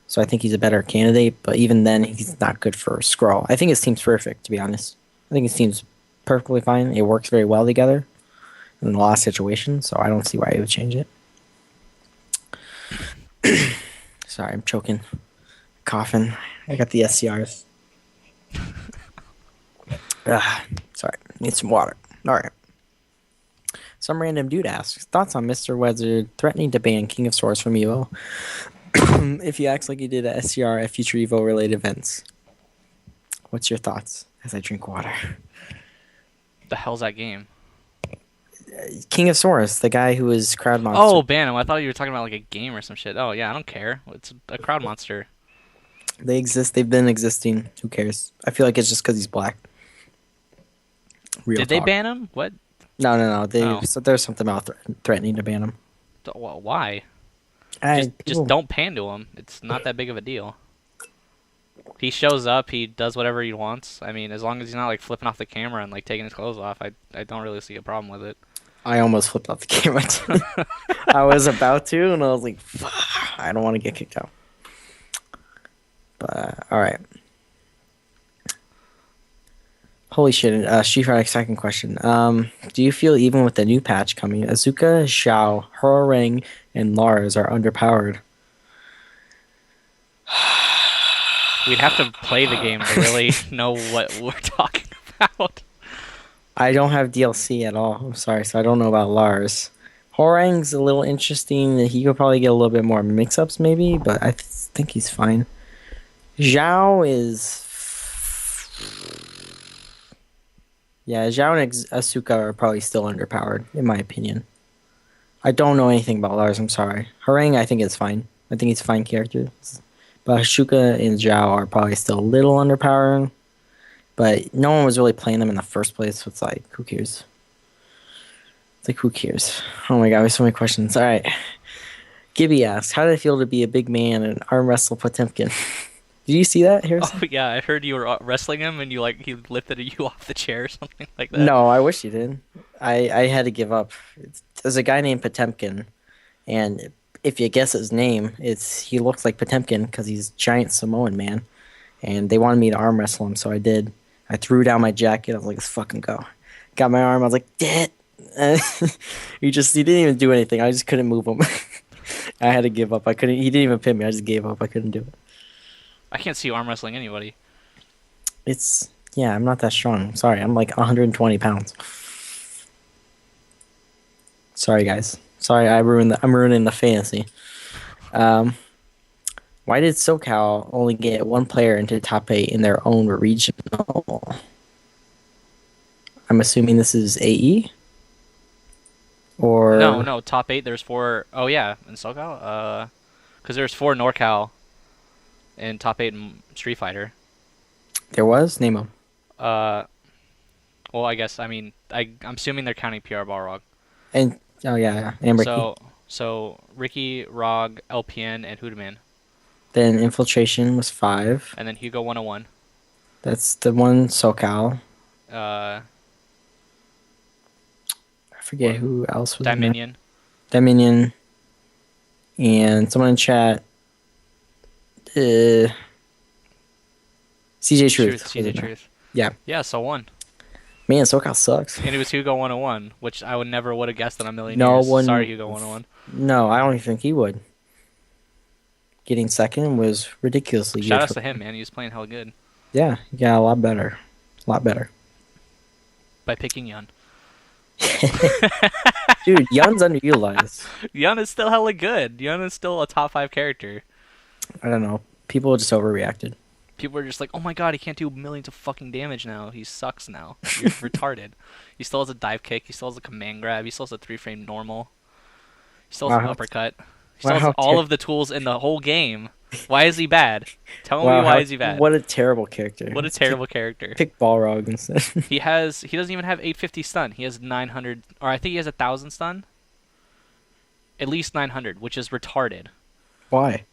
Speaker 2: so I think he's a better candidate. But even then, he's not good for Scroll. I think his team's perfect, to be honest. I think his team's perfectly fine. It works very well together in a lot of situations, so I don't see why he would change it. Sorry, I'm choking. Coughing. I got the SCRs. Sorry, need some water. Alright. Some random dude asks, thoughts on Mr. Wizard threatening to ban King of Swords from EVO if he acts like he did at SCR at future EVO related events? What's your thoughts as I drink water?
Speaker 1: the hell's that game?
Speaker 2: King of Swords, the guy who was crowd monster.
Speaker 1: Oh, ban him. I thought you were talking about like a game or some shit. Oh, yeah, I don't care. It's a crowd monster.
Speaker 2: They exist. They've been existing. Who cares? I feel like it's just because he's black. Real
Speaker 1: Did
Speaker 2: talk.
Speaker 1: they ban him? What?
Speaker 2: No.
Speaker 1: Oh.
Speaker 2: So there's something about threatening to ban him.
Speaker 1: Well, why? Just
Speaker 2: People-
Speaker 1: don't pan to him. It's not that big of a deal. He shows up. He does whatever he wants. I mean, as long as he's not like flipping off the camera and like taking his clothes off, I don't really see a problem with it.
Speaker 2: I almost flipped off the camera too. I was about to, and I was like, "Fuck, I don't want to get kicked out." But all right. Holy shit! Street Fighter second question. Do you feel even with the new patch coming, Asuka, Xiao, Horeng, and Lars are underpowered?
Speaker 1: We'd have to play the game to really know what we're talking about.
Speaker 2: I don't have DLC at all. I'm sorry, so I don't know about Lars. Horeng's a little interesting. He could probably get a little bit more mix-ups, maybe, but I think he's fine. Zhao is... Yeah, Zhao and Asuka are probably still underpowered, in my opinion. I don't know anything about Lars, I'm sorry. Horeng, I think is fine. I think he's a fine character. But Asuka and Zhao are probably still a little underpowered. But no one was really playing them in the first place, so it's like, who cares? It's like, who cares? Oh my god, we have so many questions. Alright. Gibby asks, how did it feel to be a big man and arm wrestle Potemkin? Did you see that, Harrison?
Speaker 1: Oh yeah, I heard you were wrestling him and he lifted you off the chair or something like that.
Speaker 2: No, I wish you did. I had to give up. There's a guy named Potemkin, and if you guess his name, he looks like Potemkin because he's a giant Samoan man. And they wanted me to arm wrestle him, so I did. I threw down my jacket. I was like, let's fucking go. Got my arm. I was like, dead. He didn't even do anything. I just couldn't move him. I had to give up. He didn't even pin me. I just gave up. I couldn't do it.
Speaker 1: I can't see you arm wrestling anybody.
Speaker 2: I'm not that strong. I'm sorry. I'm like 120 pounds. Sorry, guys. Sorry, I'm ruining the fantasy. Why did Socal only get one player into top 8 in their own regional? I'm assuming this is AE? Or...
Speaker 1: No, top 8, there's 4... Oh, yeah, in SoCal? Because there's 4 NorCal in top 8 in Street Fighter.
Speaker 2: There was? Name them.
Speaker 1: Well, I guess, I'm assuming they're counting PR Balrog.
Speaker 2: And, oh, yeah, and Ricky.
Speaker 1: So Ricky, Rog, LPN, and Hudaman.
Speaker 2: Then Infiltration was 5.
Speaker 1: And then Hugo 101.
Speaker 2: That's the one SoCal.
Speaker 1: I
Speaker 2: forget who else was in there.
Speaker 1: Dominion.
Speaker 2: Dominion, and someone in chat. CJ Truth.
Speaker 1: CJ Truth.
Speaker 2: Yeah.
Speaker 1: Yeah, so won.
Speaker 2: Man, Socal sucks.
Speaker 1: And it was Hugo 101, which I would never would have guessed in a million
Speaker 2: No
Speaker 1: years.
Speaker 2: one-
Speaker 1: Sorry, Hugo 101.
Speaker 2: No, I don't even think he would. Getting second was ridiculously
Speaker 1: Shout
Speaker 2: good.
Speaker 1: outs to him, man. He was playing hell good
Speaker 2: Yeah, a lot better. A lot better.
Speaker 1: by picking Yun.
Speaker 2: Dude, Yun's underutilized.
Speaker 1: Yun is still hella good. Yun is still a top 5 character.
Speaker 2: I don't know. People just overreacted.
Speaker 1: People are just like, oh my god, he can't do millions of fucking damage now. He sucks now. You're retarded. He still has a dive kick. He still has a command grab. He still has a 3-frame normal. He still has an
Speaker 2: Wow.
Speaker 1: uppercut. He still has
Speaker 2: Wow.
Speaker 1: all of the tools in the whole game. Why is he bad? Tell
Speaker 2: Wow,
Speaker 1: me why is he bad?
Speaker 2: What a terrible character.
Speaker 1: What a terrible character.
Speaker 2: Pick Balrog instead.
Speaker 1: He doesn't even have 850 stun. He has 900, or I think he has 1,000 stun. At least 900, which is retarded.
Speaker 2: Why?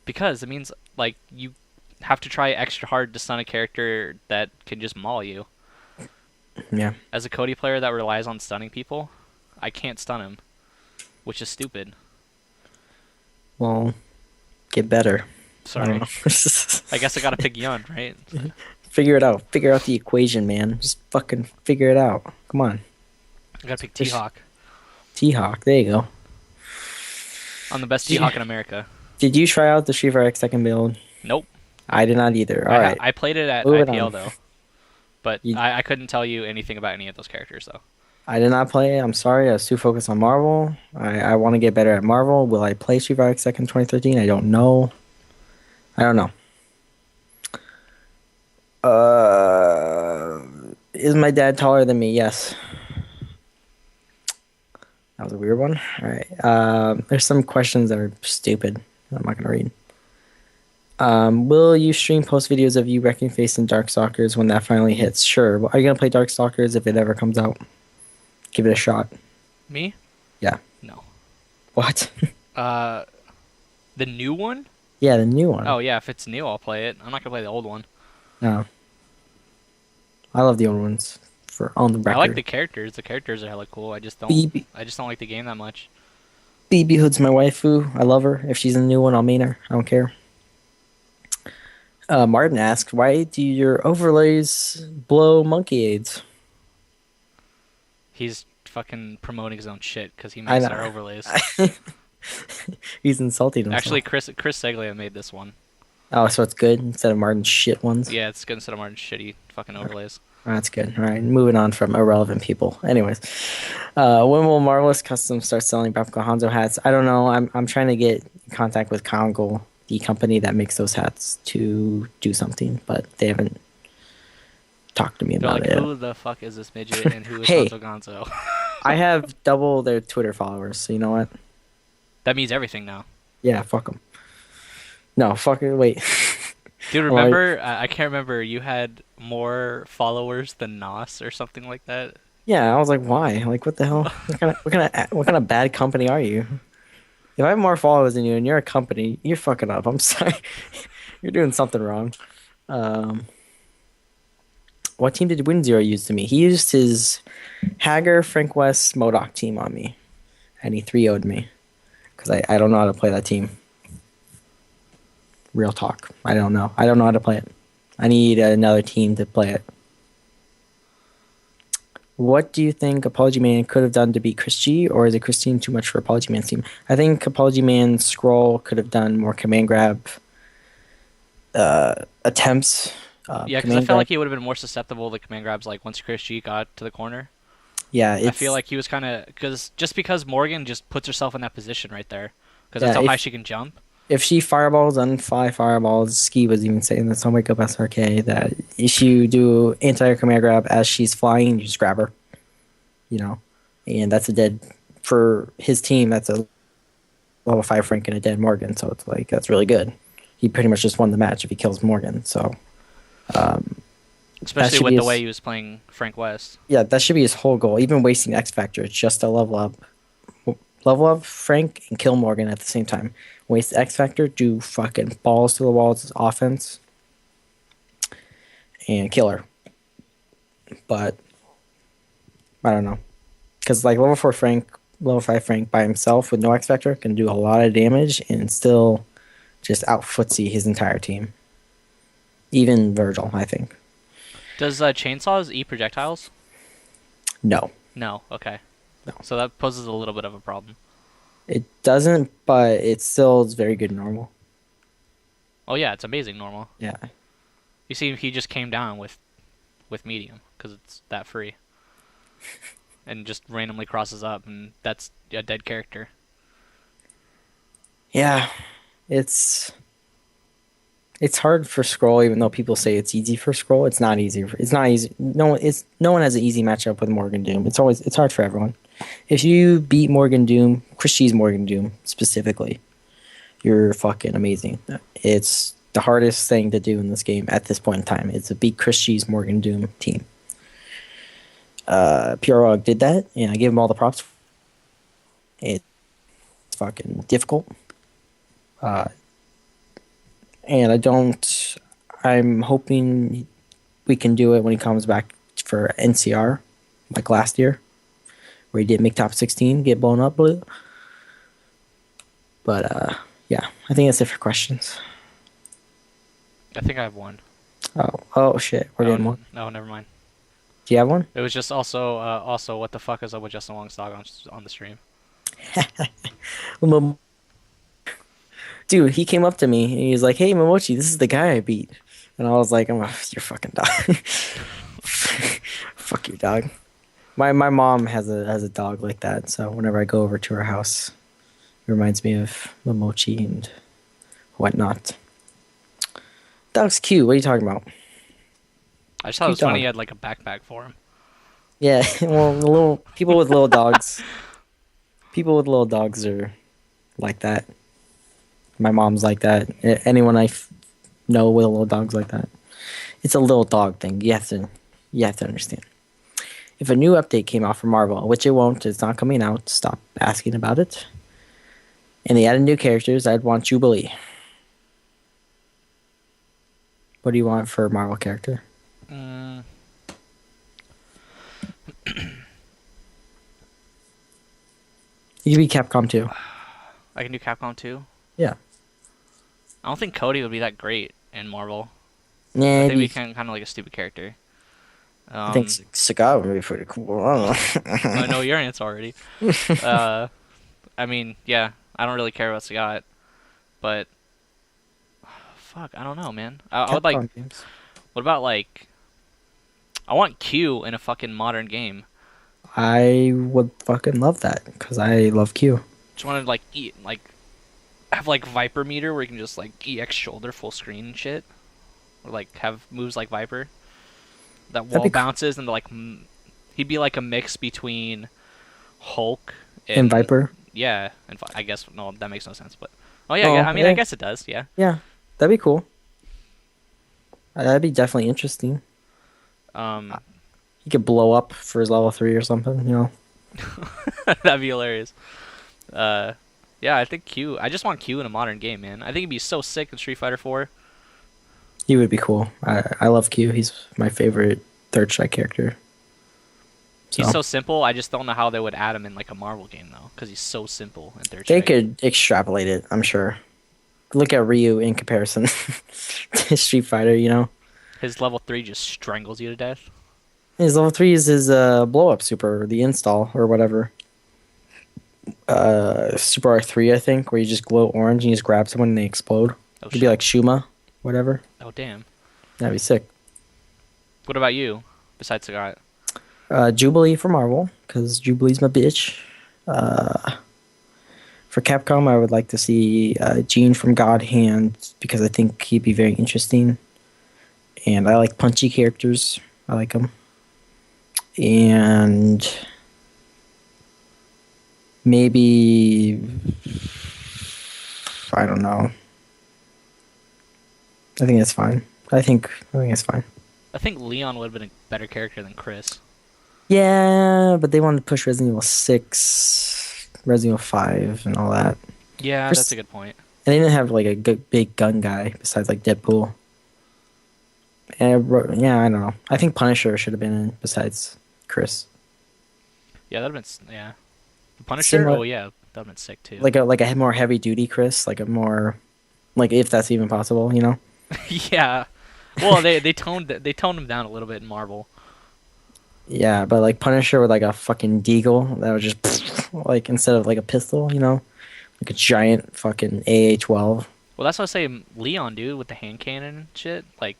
Speaker 1: Because it means, like, you have to try extra hard to stun a character that can just maul you.
Speaker 2: Yeah.
Speaker 1: As a Cody player that relies on stunning people, I can't stun him, which is stupid.
Speaker 2: Well, get better. I
Speaker 1: Sorry.
Speaker 2: don't know.
Speaker 1: I guess I gotta pick Yun, right?
Speaker 2: Figure it out. Figure out the equation, man. Just fucking figure it out. Come on.
Speaker 1: I gotta pick T-Hawk.
Speaker 2: T-Hawk. There you go.
Speaker 1: I'm the best T-Hawk in America.
Speaker 2: Did you try out the Shiva X second build?
Speaker 1: Nope.
Speaker 2: I did not either. All right.
Speaker 1: I played it at
Speaker 2: Moving
Speaker 1: IPL
Speaker 2: on.
Speaker 1: though, but I couldn't tell you anything about any of those characters though.
Speaker 2: I did not play it. I'm sorry. I was too focused on Marvel. I want to get better at Marvel. Will I play Shiva X second 2013? I don't know. Is my dad taller than me? Yes. That was a weird one. All right. There's some questions that are stupid. I'm not gonna read. Will you stream post videos of you wrecking face in Darkstalkers when that finally hits? Sure. Are you gonna play Darkstalkers if it ever comes out? Give it a shot.
Speaker 1: Me?
Speaker 2: Yeah.
Speaker 1: No.
Speaker 2: What?
Speaker 1: The new one?
Speaker 2: Yeah, the new one.
Speaker 1: Oh yeah, if it's new, I'll play it. I'm not gonna play the old one.
Speaker 2: No. I love the old ones. For on the record.
Speaker 1: I like the characters. The characters are hella cool. I just don't.
Speaker 2: BB
Speaker 1: I just don't like the game that much.
Speaker 2: BB Hood's my waifu. I love her. If she's in the new one, I'll main her. I don't care. Martin asked, why do your overlays blow monkey aids?
Speaker 1: He's fucking promoting his own shit because he
Speaker 2: I
Speaker 1: makes
Speaker 2: know.
Speaker 1: our overlays.
Speaker 2: He's insulting himself.
Speaker 1: Actually, Chris Seglia made this one.
Speaker 2: Oh, so it's good instead of Martin's shit ones?
Speaker 1: Yeah, it's good instead of Martin's shitty fucking overlays.
Speaker 2: Oh, that's good. All right, moving on from irrelevant people. Anyways, when will Marvelous Custom start selling Bapco Honzo hats? I don't know. I'm trying to get in contact with Kongo, the company that makes those hats, to do something, but they haven't talked to me
Speaker 1: They're
Speaker 2: about
Speaker 1: like,
Speaker 2: it.
Speaker 1: who the fuck is this midget and who is
Speaker 2: Hey.
Speaker 1: Honzo Gonzo?
Speaker 2: I have double their Twitter followers, so you know what?
Speaker 1: That means everything now.
Speaker 2: Yeah, fuck them. No, fuck it. Wait.
Speaker 1: Dude,
Speaker 2: Well,
Speaker 1: remember? I can't remember. You had more followers than Nos or something like that.
Speaker 2: Yeah, I was like, why? Like, what the hell? What kind of bad company are you? If I have more followers than you and you're a company, you're fucking up. I'm sorry. You're doing something wrong. What team did WinZero use to me? He used his Hager, Frank West, Modoc team on me. And he 3-0'd me. Because I don't know how to play that team. Real talk. I don't know. I don't know how to play it. I need another team to play it. What do you think Apology Man could have done to beat Chris G, or is it Christine too much for Apology Man's team? I think Apology Man Scroll could have done more command grab attempts.
Speaker 1: Yeah, because I felt like he would have been more susceptible to command grabs like once Chris G got to the corner.
Speaker 2: Yeah,
Speaker 1: I feel like he was kind of... because Morgan just puts herself in that position right there. Because
Speaker 2: Yeah,
Speaker 1: that's how
Speaker 2: if-
Speaker 1: high she can jump.
Speaker 2: if she fireballs on 5 fireballs, Ski was even saying this on Wake Up SRK, that if you do anti-air command grab as she's flying, you just grab her. You know? And that's a dead... For his team, that's a level 5 Frank and a dead Morgan, so it's like, that's really good. He pretty much just won the match if he kills Morgan, so...
Speaker 1: Especially
Speaker 2: should
Speaker 1: with
Speaker 2: be
Speaker 1: the
Speaker 2: his-
Speaker 1: way he was playing Frank West.
Speaker 2: Yeah, that should be his whole goal. Even wasting X Factor, it's just to level up Frank and kill Morgan at the same time. Waste X Factor, do fucking balls to the walls offense, and kill her. But I don't know, because like level 4 Frank level 5 rank by himself with no X Factor can do a lot of damage and still just out footsie his entire team. Even Virgil, I think.
Speaker 1: Does chainsaws eat projectiles?
Speaker 2: No.
Speaker 1: No. Okay.
Speaker 2: No.
Speaker 1: So that poses a little bit of a problem.
Speaker 2: It doesn't, but it still is very good normal.
Speaker 1: Oh yeah, it's amazing normal.
Speaker 2: Yeah.
Speaker 1: You see, he just came down with medium because it's that free, and just randomly crosses up, and that's a dead character.
Speaker 2: Yeah. It's hard for Scroll, even though people say it's easy for Scroll. It's not easy. It's not easy. No one has an easy matchup with Morgan Doom. It's hard for everyone. If you beat Morgan Doom, Chris G's Morgan Doom specifically, you're fucking amazing. It's the hardest thing to do in this game at this point in time. It's to beat Chris G's Morgan Doom team. PROG did that, and I give him all the props. It's fucking difficult. And I'm hoping we can do it when he comes back for NCR, like last year, where he didn't make top 16, get blown up blue. But, yeah, I think that's it for questions.
Speaker 1: I think I have one.
Speaker 2: Oh shit, we're getting one.
Speaker 1: No, never mind.
Speaker 2: Do you have one?
Speaker 1: It was just also what the fuck is up with Justin Wong's dog on the stream?
Speaker 2: Dude, he came up to me and he was like, "Hey, Momochi, this is the guy I beat," and I was like, "I'm your fucking dog." Fuck your dog. My mom has a dog like that, so whenever I go over to her house, it reminds me of Momochi and whatnot. Dog's cute. What are you talking about?
Speaker 1: I just thought it was
Speaker 2: Cute
Speaker 1: funny
Speaker 2: dog.
Speaker 1: he had like a backpack for him.
Speaker 2: Yeah, well, the little people with little dogs. People with little dogs are like that. My mom's like that. Anyone I know with a little dog's like that. It's a little dog thing. You have to understand. If a new update came out for Marvel, which it won't, it's not coming out. Stop asking about it. And they added new characters, I'd want Jubilee. What do you want for a Marvel character? You could be Capcom too.
Speaker 1: I can do Capcom too.
Speaker 2: Yeah.
Speaker 1: I don't think Cody would be that great in Marvel.
Speaker 2: Nah,
Speaker 1: I think we can kind of like a stupid character.
Speaker 2: I think Sagat would be pretty cool. I don't know.
Speaker 1: I know your answer already. I mean, yeah, I don't really care about Sagat, but fuck, I don't know, man. I would like.
Speaker 2: Capcom games.
Speaker 1: What about like? I want Q in a fucking modern game.
Speaker 2: I would fucking love that because I love Q.
Speaker 1: Just want to like have like Viper meter where you can just like EX shoulder full screen and shit, or like have moves like Viper. That wall bounces and like he'd be like a mix between Hulk
Speaker 2: And Viper.
Speaker 1: Yeah, and I guess no, that makes no sense. But I mean, I guess it does. Yeah.
Speaker 2: Yeah, that'd be cool. That'd be definitely interesting. He could blow up for his level 3 or something, you know.
Speaker 1: That'd be hilarious. Yeah, I think Q. I just want Q in a modern game, man. I think it'd be so sick in Street Fighter 4.
Speaker 2: He would be cool. I love Q. He's my favorite third strike character.
Speaker 1: He's so simple. I just don't know how they would add him in like a Marvel game though, because he's so simple in third
Speaker 2: They
Speaker 1: strike.
Speaker 2: could extrapolate it, I'm sure. Look at Ryu in comparison to Street Fighter, you know.
Speaker 1: His level 3 just strangles you to death.
Speaker 2: His level 3 is his blow up super, the install or whatever. Super R3, I think, where you just glow orange and you just grab someone and they explode.
Speaker 1: Oh,
Speaker 2: It'd be like Shuma, whatever.
Speaker 1: Oh damn.
Speaker 2: That'd be sick.
Speaker 1: What about you? Besides Sagat?
Speaker 2: Jubilee for Marvel, because Jubilee's my bitch. For Capcom, I would like to see Gene from God Hand, because I think he'd be very interesting. And I like punchy characters. I like them. And maybe, I don't know. I think that's fine. I think it's fine.
Speaker 1: I think Leon would have been a better character than Chris.
Speaker 2: Yeah, but they wanted to push Resident Evil 6, Resident Evil 5, and all that.
Speaker 1: Yeah,
Speaker 2: Chris-
Speaker 1: that's a good point.
Speaker 2: And they didn't have like a good, big gun guy besides like Deadpool. And yeah, I don't know. I think Punisher should have been in besides Chris.
Speaker 1: Yeah, that'd have been yeah. The Punisher?
Speaker 2: Similar-
Speaker 1: Oh yeah, that would've been sick too.
Speaker 2: like a more heavy duty Chris, like a more like if that's even possible, you know?
Speaker 1: Yeah. Well, they toned him down a little bit in Marvel.
Speaker 2: Yeah, but like Punisher with like a fucking deagle that was just like instead of like a pistol, you know, like a giant fucking AA-12.
Speaker 1: Well, that's what I say, Leon, dude, with the hand cannon and shit. Like,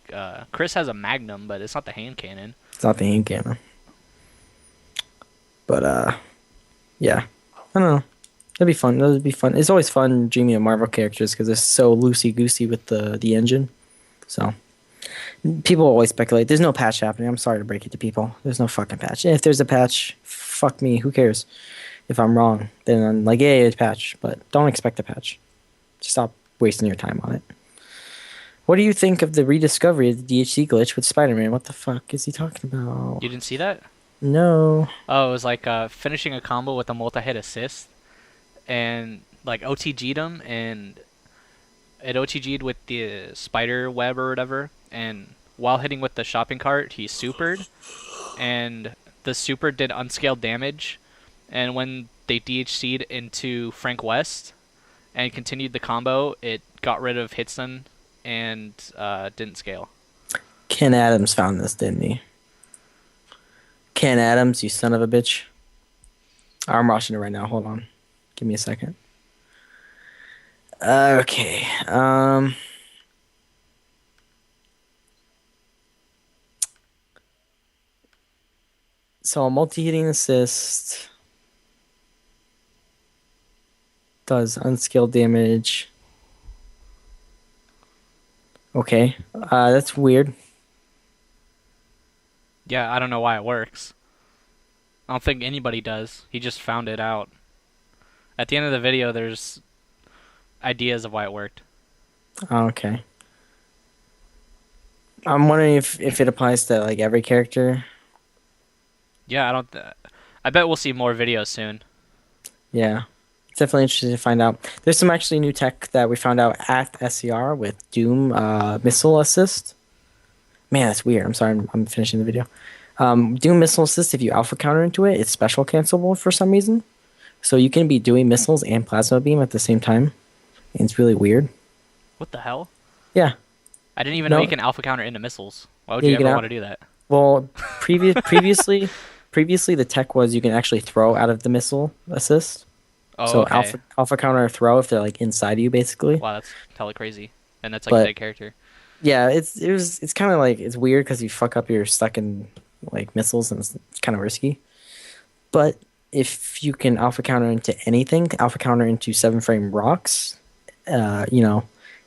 Speaker 1: Chris has a Magnum, but it's not the hand cannon.
Speaker 2: It's not the hand cannon. But yeah, I don't know. That'd be fun. That'd be fun. It's always fun dreaming of Marvel characters because they're so loosey goosey with the engine. So people always speculate. There's no patch happening. I'm sorry to break it to people. There's no fucking patch. If there's a patch, fuck me. Who cares? If I'm wrong, then I'm like, yeah, it's a patch. But don't expect a patch. Just stop wasting your time on it. What do you think of the rediscovery of the DHC glitch with Spider-Man? What the fuck is he talking about?
Speaker 1: You didn't see that?
Speaker 2: No.
Speaker 1: Oh, it was like finishing a combo with a multi-hit assist, and like OTG'd him, and it OTG'd with the spider web or whatever, and while hitting with the shopping cart, he supered, and the super did unscaled damage, and when they DHC'd into Frank West and continued the combo, it got rid of Hitson and didn't scale.
Speaker 2: Ken Adams found this, didn't he? Ken Adams, you son of a bitch. I'm watching it right now. Hold on. Give me a second. Okay. So a multi-hitting assist does unskilled damage. Okay. That's weird.
Speaker 1: Yeah, I don't know why it works. I don't think anybody does. He just found it out. At the end of the video, there's ideas of why it worked.
Speaker 2: Okay. I'm wondering if it applies to like every character.
Speaker 1: Yeah, I bet we'll see more videos soon.
Speaker 2: Yeah. It's definitely interesting to find out. There's some actually new tech that we found out at SCR with Doom missile assist. Man, that's weird. I'm sorry, I'm finishing the video. Doing missile assist, if you alpha counter into it, it's special cancelable for some reason. So you can be doing missiles and plasma beam at the same time. And it's really weird.
Speaker 1: What the hell?
Speaker 2: Yeah.
Speaker 1: I didn't even know you can alpha counter into missiles. Why would
Speaker 2: Yeah,
Speaker 1: you
Speaker 2: you
Speaker 1: ever
Speaker 2: can
Speaker 1: want to do that?
Speaker 2: Well, previously the tech was you can actually throw out of the missile assist.
Speaker 1: Oh,
Speaker 2: So
Speaker 1: okay.
Speaker 2: alpha counter throw if they're like inside you, basically.
Speaker 1: Wow, that's hella crazy. And that's like
Speaker 2: But-
Speaker 1: a dead character.
Speaker 2: Yeah, it's kind of like it's weird because you fuck up, you're stuck in like missiles and it's kind of risky. But if you can alpha counter into anything, alpha counter into 7-frame rocks, you know,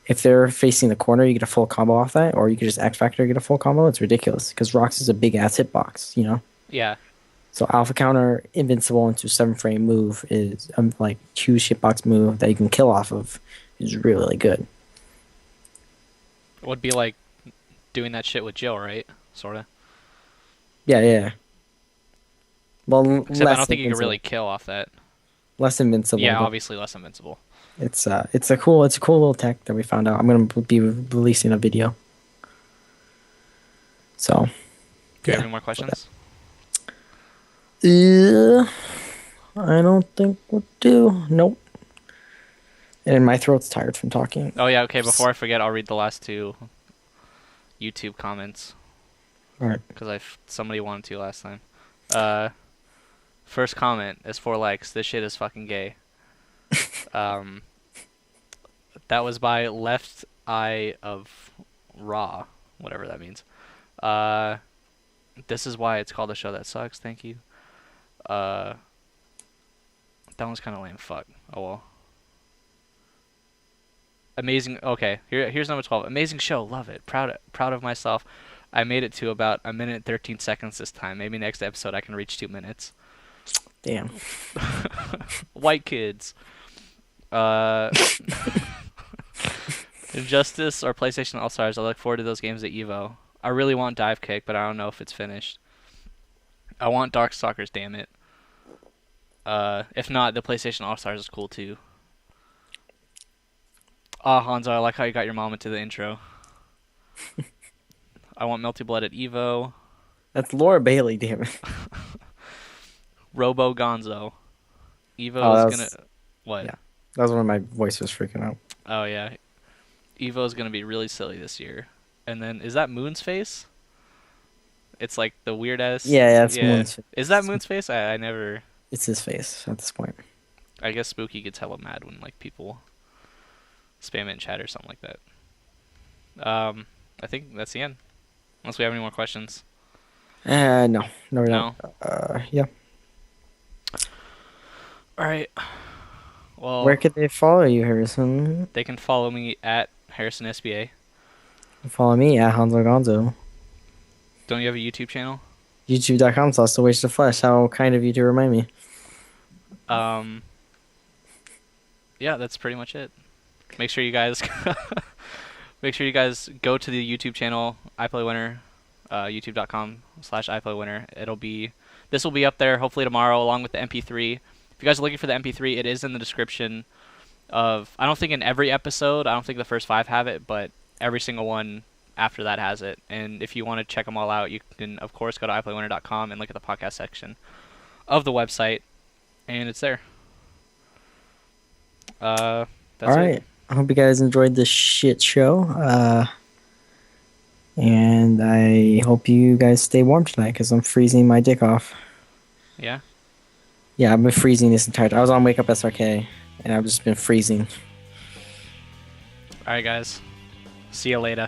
Speaker 2: if they're facing the corner, you get a full combo off that, or you can just X Factor get a full combo. It's ridiculous because rocks is a big ass hitbox, you know.
Speaker 1: Yeah.
Speaker 2: So alpha counter invincible into 7-frame move is like huge hitbox move that you can kill off of is really good.
Speaker 1: It would be like doing that shit with Jill, right? Sorta.
Speaker 2: Yeah. Well,
Speaker 1: Except I
Speaker 2: less
Speaker 1: don't think you can
Speaker 2: invincible.
Speaker 1: really kill off that.
Speaker 2: Less invincible.
Speaker 1: Yeah,
Speaker 2: but
Speaker 1: obviously less invincible.
Speaker 2: it's a cool little tech that we found out. I'm gonna be releasing a video. So.
Speaker 1: Do you have
Speaker 2: Yeah.
Speaker 1: any more questions?
Speaker 2: I don't think we'll do. Nope. And my throat's tired from talking.
Speaker 1: Oh yeah, okay, before I forget, I'll read the last two YouTube comments.
Speaker 2: Alright.
Speaker 1: Because somebody wanted to last time. First comment is 4 likes. This shit is fucking gay. That was by Left Eye of Raw, whatever that means. This is why it's called a show that sucks. Thank you. That one's kind of lame. Fuck. Oh well. Amazing. Okay, here's number 12. Amazing show. Love it. Proud of myself. I made it to about 1 minute 13 seconds this time. Maybe next episode I can reach 2 minutes.
Speaker 2: Damn.
Speaker 1: White kids. Injustice or PlayStation All Stars. I look forward to those games at Evo. I really want Dive Kick, but I don't know if it's finished. I want Darkstalkers. Damn it. If not, the PlayStation All Stars is cool too. Hanzo, I like how you got your mom into the intro. I want Melty Blood at Evo.
Speaker 2: That's Laura Bailey, damn it.
Speaker 1: Robo Gonzo. Evo
Speaker 2: Oh,
Speaker 1: is
Speaker 2: that
Speaker 1: gonna
Speaker 2: was-
Speaker 1: what?
Speaker 2: yeah. That was when my voice was freaking out.
Speaker 1: Oh yeah, Evo is gonna be really silly this year. And then is that Moon's face? It's like the weird ass.
Speaker 2: Yeah, it's
Speaker 1: yeah.
Speaker 2: Moon's face.
Speaker 1: Is that Moon's face? I never.
Speaker 2: It's his face at this point.
Speaker 1: I guess Spooky gets hella mad when like people spam it in chat or something like that. I think that's the end. Unless we have any more questions.
Speaker 2: No, no, we
Speaker 1: No.
Speaker 2: don't. Yeah.
Speaker 1: All right. Well,
Speaker 2: Where could they follow you, Harrison?
Speaker 1: they can follow me at Harrison SBA.
Speaker 2: Follow me at Honzo Gonzo.
Speaker 1: Don't you have a YouTube channel?
Speaker 2: YouTube.com/thewasteflesh. How kind of you to remind me.
Speaker 1: Yeah, that's pretty much it. Make sure you guys go to the YouTube channel iPlayWinner, youtube.com/iPlayWinner. This will be up there hopefully tomorrow along with the MP3. If you guys are looking for the MP3, it is in the description of. I don't think in every episode. I don't think the first 5 have it, but every single one after that has it. And if you want to check them all out, you can of course go to iPlayWinner.com and look at the podcast section of the website, and it's there. That's
Speaker 2: All right.
Speaker 1: it.
Speaker 2: I hope you guys enjoyed this shit show. And I hope you guys stay warm tonight because I'm freezing my dick off.
Speaker 1: Yeah.
Speaker 2: Yeah, I've been freezing this entire time. I was on Wake Up SRK, and I've just been freezing.
Speaker 1: All right, guys. See you later.